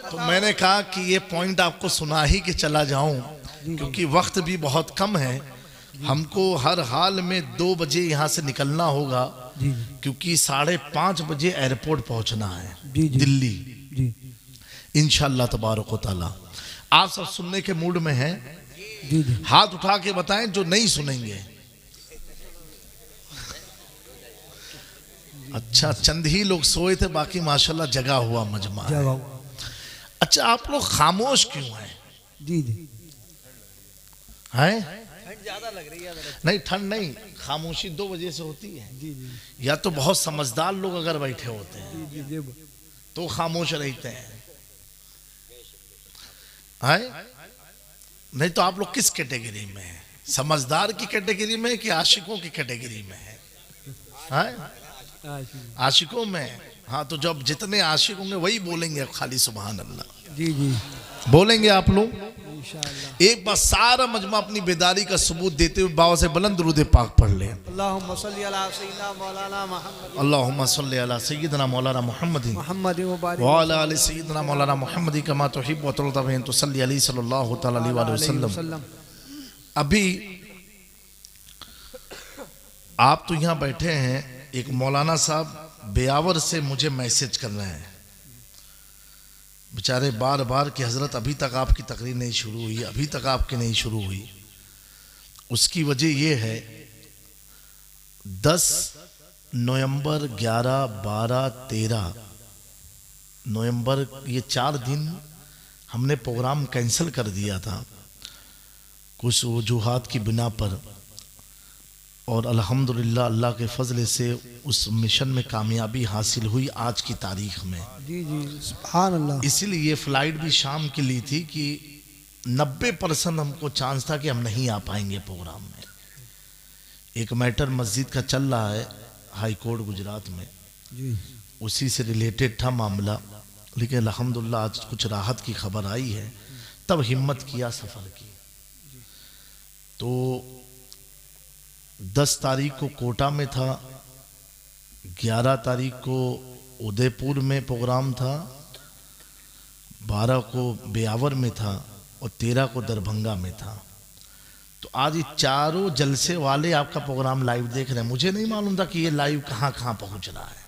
तो मैंने कहा कि ये पॉइंट आपको सुना ही के चला जाऊं, क्योंकि वक्त भी बहुत कम है। हमको हर हाल में 2 बजे यहाँ से निकलना होगा, जी क्योंकि 5:30 बजे एयरपोर्ट पहुंचना है जी जी दिल्ली, जी इंशाअल्लाह तबारक व तआला। आप सब सुनने के मूड में हैं? जी जी। हाथ उठा के बताएं जो नहीं सुनेंगे। अच्छा, चंद ही लोग सोए थे, बाकी माशाल्लाह जगा हुआ मजमा है। अच्छा, आप लोग खामोश क्यों हैं? जी जी। हैं? नहीं, ठंड नहीं, खामोशी 2 बजे से होती है। जी जी या तो बहुत समझदार लोग अगर बैठे होते हैं जी जी। तो खामोश रहते हैं, हैं? नहीं तो आप लोग किस कैटेगरी में हैं? समझदार की कैटेगरी में कि आशिकों की कैटेगरी में है? हैं? आशिकों में। हाँ, तो जब जितने आशिक होंगे वही बोलेंगे खाली सुभान अल्लाह। जी जी बोलेंगे आप लोग। इंशाअल्लाह। एक बार सारा मजमा अपनी बेदारी का सबूत देते हुए बाबा से बुलंद दुरूद पाक पढ़ ले। अल्लाहुम्मा सल्ली अला सय्यिदना मौलाना मुहम्मद अल्लाहुम्मा सल्ली अला सय्यिदना मौलाना मुहम्मद मुहम्मद व बारिक व अला आलि सय्यिदना मौलाना मुहम्मद कमा तुहिब्बु व तुरदा व तुसल्ली अलैहि सल्लल्लाहु तआला अलैहि वसल्लम। अभी आप तो यहाँ बैठे हैं, एक मौलाना साहब बेयावर से मुझे मैसेज कर रहे हैं, बेचारे बार बार कि हजरत अभी तक आपकी तकरीर नहीं शुरू हुई, अभी तक आपकी नहीं शुरू हुई। उसकी वजह यह है 10 नवंबर, 11, 12, 13 नवंबर, ये 4 दिन हमने प्रोग्राम कैंसिल कर दिया था कुछ वजूहात की बिना पर, और अल्हम्दुलिल्लाह अल्लाह के फजल से उस मिशन में कामयाबी हासिल हुई आज की तारीख में। जी जी सुभान अल्लाह। इसीलिए ये फ्लाइट भी शाम की ली थी कि 90% हमको चांस था कि हम नहीं आ पाएंगे प्रोग्राम में। एक मैटर मस्जिद का चल रहा है हाई कोर्ट गुजरात में, जी उसी से रिलेटेड था मामला, लेकिन अल्हम्दुलिल्लाह आज कुछ राहत की खबर आई है, तब हिम्मत किया सफ़र की। तो 10 तारीख को कोटा में था, 11 तारीख को उदयपुर में प्रोग्राम था, 12 को बेयावर में था और 13 को दरभंगा में था। तो आज ये चारों जलसे वाले आपका प्रोग्राम लाइव देख रहे हैं। मुझे नहीं मालूम था कि ये लाइव कहाँ कहाँ पहुँच रहा है।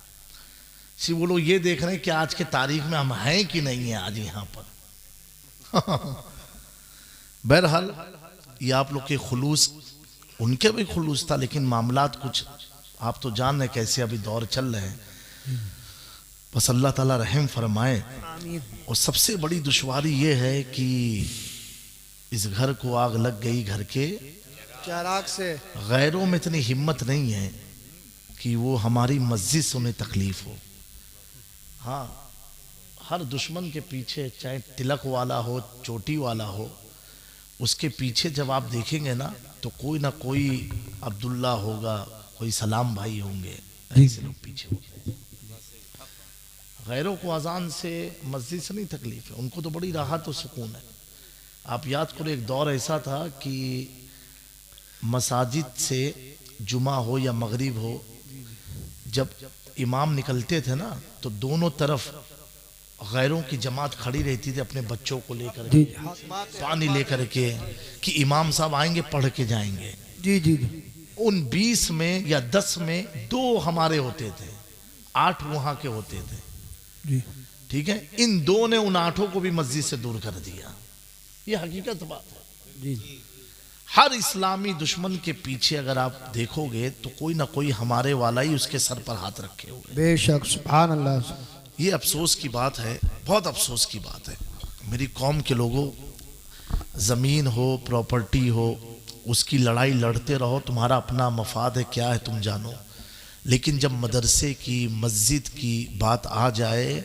सिर्फ वो लोग ये देख रहे हैं कि आज के तारीख में हम हैं कि नहीं है आज यहाँ पर। बहरहाल ये आप लोग के खुलूस, उनके भी खुलूस था, लेकिन मामलात कुछ आप तो जान रहे कैसे अभी दौर चल रहे हैं। बस अल्लाह ताला रहम फरमाए। और सबसे बड़ी दुश्वारी ये है कि इस घर को आग लग गई, घर के चराग से। गैरों में इतनी हिम्मत नहीं है कि वो हमारी मस्जिद से उन्हें तकलीफ हो। हाँ, हर दुश्मन के पीछे चाहे तिलक वाला हो, चोटी वाला हो, उसके पीछे जब आप देखेंगे ना तो कोई ना कोई अब्दुल्ला होगा, कोई सलाम भाई होंगे, ऐसे लोग पीछे होते हैं। गैरों को अजान से मस्जिद से नहीं तकलीफ है, उनको तो बड़ी राहत और सुकून है। आप याद करो एक दौर ऐसा था कि मसाजिद से जुमा हो या मगरिब हो, जब इमाम निकलते थे ना तो दोनों तरफ गैरों की जमात खड़ी रहती थी अपने बच्चों को लेकर के, पानी लेकर के, कि इमाम साहब आएंगे पढ़ के जाएंगे। जी जी उन 20 में या 10 में 2 हमारे होते थे, 8 वहां के होते थे। जी ठीक है, इन 2 ने उन 8 को भी मस्जिद से दूर कर दिया। ये हकीकत बात है। जी हर इस्लामी दुश्मन के पीछे अगर आप देखोगे तो कोई ना कोई हमारे वाला ही उसके सर पर हाथ रखे हुए। बेशक सुभान अल्लाह। ये अफसोस की बात है, बहुत अफसोस की बात है। मेरी कौम के लोगों, ज़मीन हो, प्रॉपर्टी हो, उसकी लड़ाई लड़ते रहो, तुम्हारा अपना मफाद है, क्या है तुम जानो। लेकिन जब मदरसे की, मस्जिद की बात आ जाए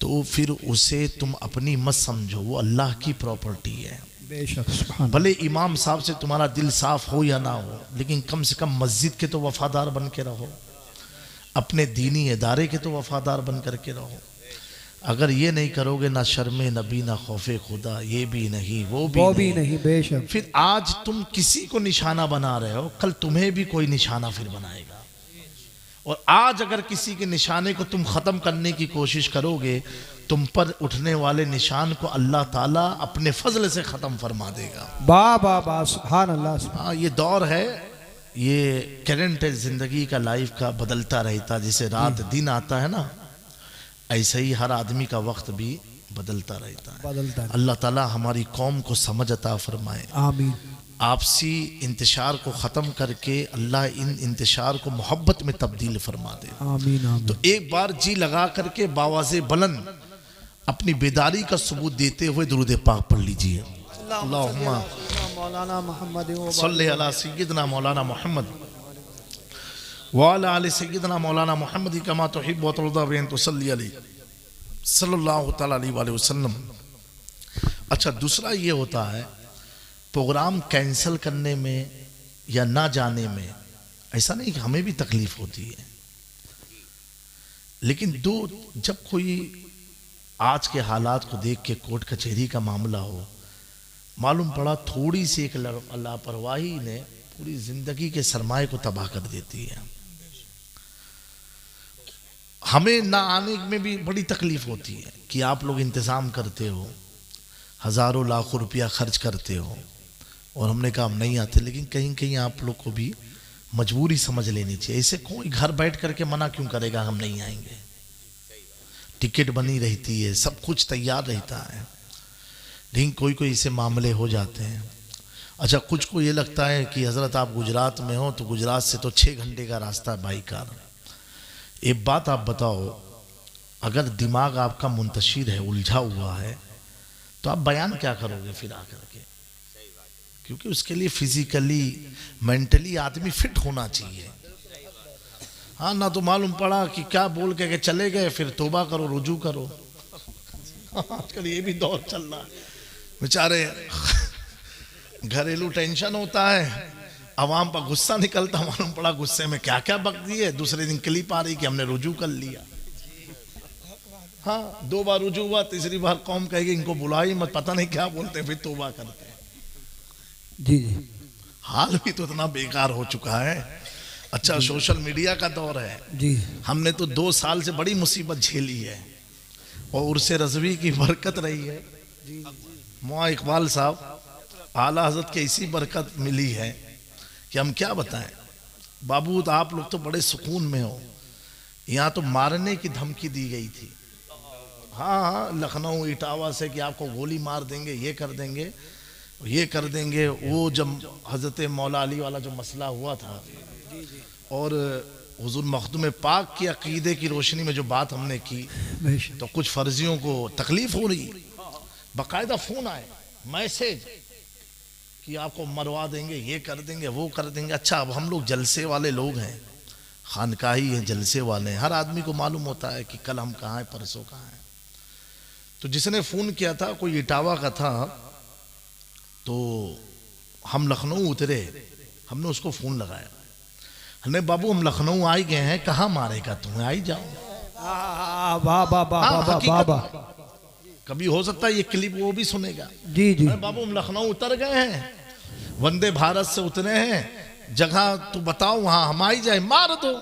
तो फिर उसे तुम अपनी मत समझो, वो अल्लाह की प्रॉपर्टी है। बेशक सुभान। भले इमाम साहब से तुम्हारा दिल साफ हो या ना हो, लेकिन कम से कम मस्जिद के तो वफादार बन के रहो, अपने दीनी इदारे के तो वफादार बन करके रहो। अगर ये नहीं करोगे, ना शर्मे नबी ना खौफे खुदा, ये भी नहीं वो भी नहीं, बेशक। फिर आज तुम किसी को निशाना बना रहे हो, कल तुम्हें भी कोई निशाना फिर बनाएगा। और आज अगर किसी के निशाने को तुम ख़त्म करने की कोशिश करोगे, तुम पर उठने वाले निशान को अल्लाह ताला अपने फजल से ख़त्म फरमा देगा। वाह वाह वाह, सुभान अल्लाह। हाँ, ये दौर है, ये करंट है ज़िंदगी का, लाइफ का, बदलता रहता। जैसे रात दिन आता है ना, ऐसे ही हर आदमी का वक्त भी बदलता रहता है। अल्लाह ताला हमारी कौम को समझ अता फरमाए। आमीन। आपसी इंतशार को ख़त्म करके अल्लाह इन इंतशार को मोहब्बत में तब्दील फरमा दे। आमीन आमीन। तो एक बार जी लगा करके बावाज़े बुलंद अपनी बेदारी का सबूत देते हुए दुरूद पाक पढ़ लीजिए। अल्लाहुम्मा मौलाना मोहम्मद सल्ली अला सय्यिदना मौलाना मोहम्मद व अला आलि सय्यिदना मौलाना मोहम्मद कमा तुहिब्बु व तुरदा व तुसल्ली अलैहि सल्लल्लाहु तआला अलैहि वसल्लम। अच्छा, दूसरा ये होता है प्रोग्राम कैंसिल करने में या ना जाने में, ऐसा नहीं कि हमें भी तकलीफ होती है, लेकिन जब कोई आज के हालात को देख के कोर्ट कचहरी का मामला हो, मालूम पड़ा थोड़ी सी एक लापरवाही ने पूरी जिंदगी के सरमाए को तबाह कर देती है। हमें ना आने में भी बड़ी तकलीफ होती है कि आप लोग इंतज़ाम करते हो, हज़ारों लाखों रुपया खर्च करते हो, और हमने कहा हम नहीं आते, लेकिन कहीं कहीं आप लोग को भी मजबूरी समझ लेनी चाहिए। ऐसे कोई घर बैठ करके मना क्यों करेगा हम नहीं आएंगे? टिकट बनी रहती है, सब कुछ तैयार रहता है, लेकिन कोई कोई ऐसे मामले हो जाते हैं। अच्छा, कुछ को ये लगता है कि हज़रत आप गुजरात में हो तो गुजरात से तो 6 घंटे का रास्ता है बाई कार। एक बात आप बताओ, अगर दिमाग आपका मुंतशिर है, उलझा हुआ है, तो आप बयान क्या करोगे फिर आकर के? क्योंकि उसके लिए फिजिकली मेंटली आदमी फिट होना चाहिए। हाँ, ना तो मालूम पड़ा कि क्या बोल के चले गए, फिर तौबा करो, रुजू करो। आजकल ये भी दौर चल रहा है, बेचारे घरेलू टेंशन होता है, अवाम पर गुस्सा निकलता, मालूम पड़ा गुस्से में क्या क्या बक दिए, दूसरे दिन क्लिप आ रही कि हमने रुजू कर लिया। हाँ, 2 बार रुजू हुआ, तीसरी बार कौम कहेगी इनको बुलाई मत, पता नहीं क्या बोलते, फिर तौबा करते हैं। जी जी, हाल भी तो इतना बेकार हो चुका है। अच्छा, सोशल मीडिया का दौर है जी। हमने तो 2 साल से बड़ी मुसीबत झेली है, और उर्से रज़वी की बरकत रही है। मौला इकबाल साहब आला हज़रत के इसी बरकत मिली है कि हम क्या बताएं। बाबू, तो आप लोग तो बड़े सुकून में हो, यहाँ तो मारने की धमकी दी गई थी। हाँ, लखनऊ इटावा से कि आपको गोली मार देंगे, ये कर देंगे, ये कर देंगे। वो जब हज़रत मौला अली वाला जो मसला हुआ था, और हुज़ूर मखदूम पाक की अकीदे की रोशनी में जो बात हमने की, तो कुछ फर्जियों को तकलीफ हो रही, बाकायदा फ़ोन आए, मैसेज कि आपको मरवा देंगे, ये कर देंगे, वो कर देंगे। अच्छा, अब हम लोग जलसे वाले लोग हैं, खानकाही हैं, जलसे वाले हैं, हर आदमी को मालूम होता है कि कल हम कहाँ हैं, परसों कहाँ हैं। तो जिसने फ़ोन किया था कोई इटावा का था, तो हम लखनऊ उतरे, हमने उसको फ़ोन लगाया, हमने बाबू हम लखनऊ आ ही गए हैं, कहाँ मारेगा तुम्हें, आई जाओ। वाह वाह वाह वाह। कभी हो सकता है ये क्लिप वो भी सुनेगा। जी जी, बाबू हम लखनऊ उतर गए हैं, वंदे भारत से उतरे हैं, जगह तू बताओ वहां हम आई जाए, मार दो।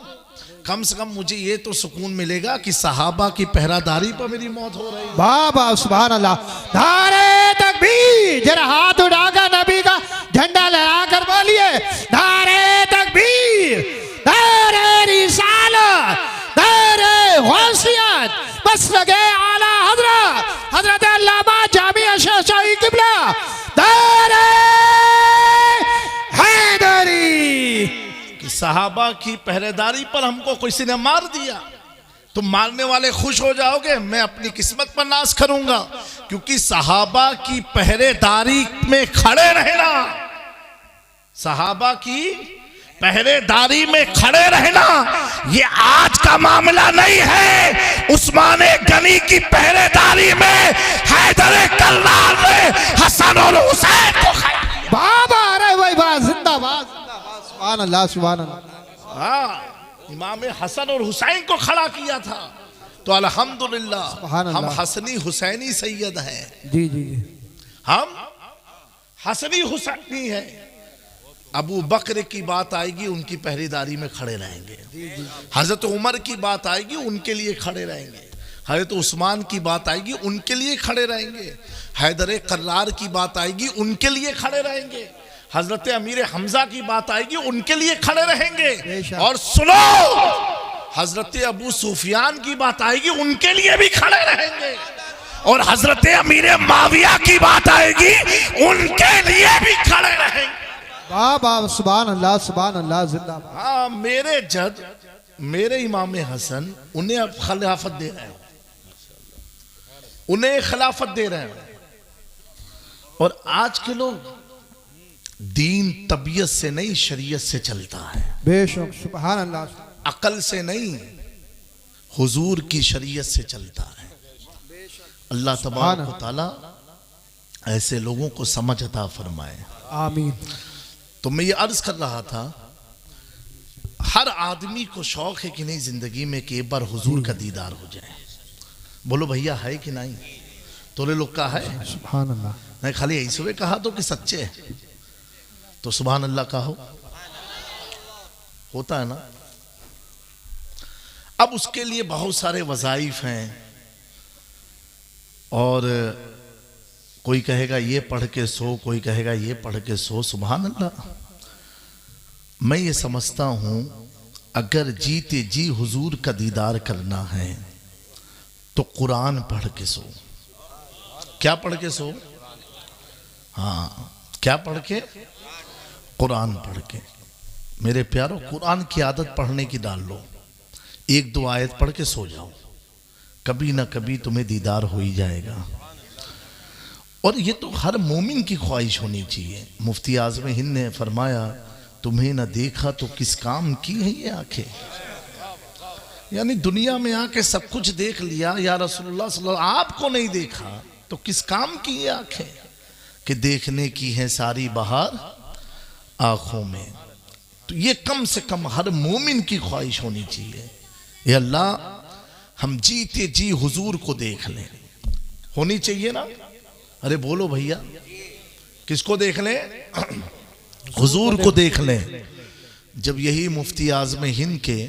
कम से कम मुझे ये तो सुकून मिलेगा कि सहाबा की पहरादारी पर मेरी मौत हो रही है। वाह वाह, सुभान अल्लाह। नारे तकबीर, जरा हाथ उठाकर नबी का झंडा लहरा कर बोलिए, नारे तकबीर, नारे रिसालत, नारे गौसियत, मसलके आला हजरत अल्लामा जामिया शाही किबला, नारे हैदरी। कि सहाबा की पहरेदारी पर हमको किसी ने मार दिया, तुम मारने वाले खुश हो जाओगे, मैं अपनी किस्मत पर नाज करूंगा, क्योंकि सहाबा की पहरेदारी में खड़े रहना, सहाबा की पहरेदारी में खड़े रहना ये आज का मामला नहीं है। उस्मान गनी की पहरेदारी में हैदर कल्लार ने हसन और हुसैन को खड़ा किया। बाबा, अरे भाई वाह, जिंदाबाद, सुभान अल्लाह, सुभान अल्लाह। हाँ, इमाम हसन और हुसैन को खड़ा किया था, तो अल्हम्दुलिल्लाह हम हसनी हुसैनी सैयद हैं। जी जी जी, हम हसनी हुसैनी हैं। अबू बकर की बात आएगी उनकी पहरेदारी में खड़े रहेंगे, हजरत उमर की बात आएगी उनके लिए खड़े रहेंगे, हजरत उस्मान की बात आएगी उनके लिए खड़े रहेंगे, हैदर कर्रार की बात आएगी उनके लिए खड़े रहेंगे, हजरत अमीर हमजा की बात आएगी उनके लिए खड़े रहेंगे। और सुनो, हजरत अबू सुफियान की बात आएगी उनके लिए भी खड़े रहेंगे, और हजरत अमीर माविया की बात आएगी उनके लिए भी खड़े रहेंगे। वाह वाह, सुभान अल्लाह जिंदाबाद। हाँ, मेरे जद, मेरे इमाम हसन, उन्हें अब खिलाफत दे रहे हैं, उन्हें खिलाफत दे रहे हैं। और आज के लोग दीन तबीयत से नहीं शरीयत से चलता है, बेशक, सुभान अल्लाह, अकल से नहीं हुजूर की शरीयत से चलता है। अल्लाह तबारक व तआला ऐसे लोगों को समझ अता फरमाए, आमीन। तो मैं ये अर्ज कर रहा था, हर आदमी को शौक है कि नहीं जिंदगी में कि एक बार हुजूर का दीदार हो जाए। बोलो भैया है कि नहीं? तोरे लोग का है? सुभान अल्लाह। नहीं खाली ऐसे कहा तो कि सच्चे है तो सुभान अल्लाह कहो, होता है ना। अब उसके लिए बहुत सारे वज़ाइफ हैं, और कोई कहेगा ये पढ़ के सो, कोई कहेगा ये पढ़ के सो। सुभान अल्लाह। मैं ये समझता हूं अगर जीते जी हुजूर का दीदार करना है तो कुरान पढ़ के सो। क्या पढ़ के सो? हाँ, क्या पढ़ के? कुरान पढ़ के। मेरे प्यारों, कुरान की आदत पढ़ने की डाल लो, एक दो आयत पढ़ के सो जाओ, कभी ना कभी तुम्हें दीदार हो ही जाएगा। और ये तो हर मोमिन की ख्वाहिश होनी चाहिए। मुफ्ती आज़म हिंद ने फरमाया, तुम्हें ना देखा तो किस काम की है ये आंखें। यानी दुनिया में आके सब कुछ देख लिया, या रसूलुल्लाह सल्लल्लाहु अलैहि वसल्लम आपको नहीं देखा तो किस काम की ये आंखें कि देखने की है सारी बहार आंखों में। तो ये कम से कम हर मोमिन की ख्वाहिश होनी चाहिए, ये अल्लाह हम जीते जी हुजूर को देख लें। होनी चाहिए ना? अरे बोलो भैया, किसको देख लें? हुजूर को देख लें। जब यही मुफ्ती आज़म हिंद के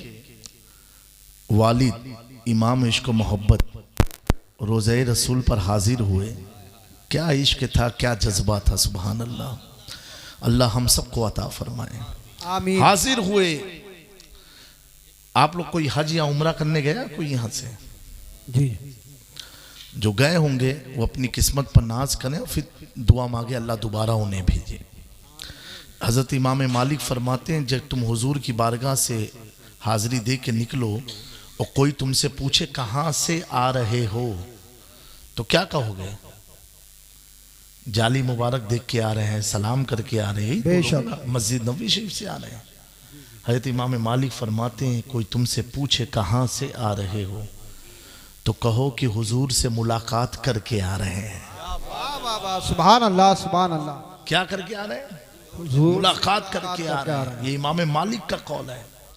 वालिद इमाम इश्क मोहब्बत रोज़े रसूल पर हाजिर हुए, क्या इश्क था, क्या जज्बा था। सुभान अल्लाह। अल्लाह हम सबको अता फरमाए। आमीन। हाजिर हुए। आप लोग कोई हज या उम्रा करने गया कोई यहाँ से? जी। जो गए होंगे वो अपनी किस्मत पर नाज करें और फिर दुआ मांगे अल्लाह दोबारा उन्हें भेजे। हज़रत इमाम मालिक फरमाते हैं, जब तुम हुजूर की बारगाह से हाजिरी दे के निकलो और कोई तुमसे पूछे कहाँ से आ रहे हो तो क्या कहोगे? जाली मुबारक देख के आ रहे हैं, सलाम करके आ रहे हैं, मस्जिद नबवी शरीफ से आ रहे हैं। हज़रत इमाम मालिक फरमाते हैं, कोई तुमसे पूछे कहाँ से आ रहे हो तो कहो कि हुजूर से मुलाकात करके आ रहे हैं। सुभान अल्लाह, सुभान अल्लाह। क्या करके आ रहे हैं? मुलाकात करके आ रहे हैं। ये इमाम मालिक का कौल है।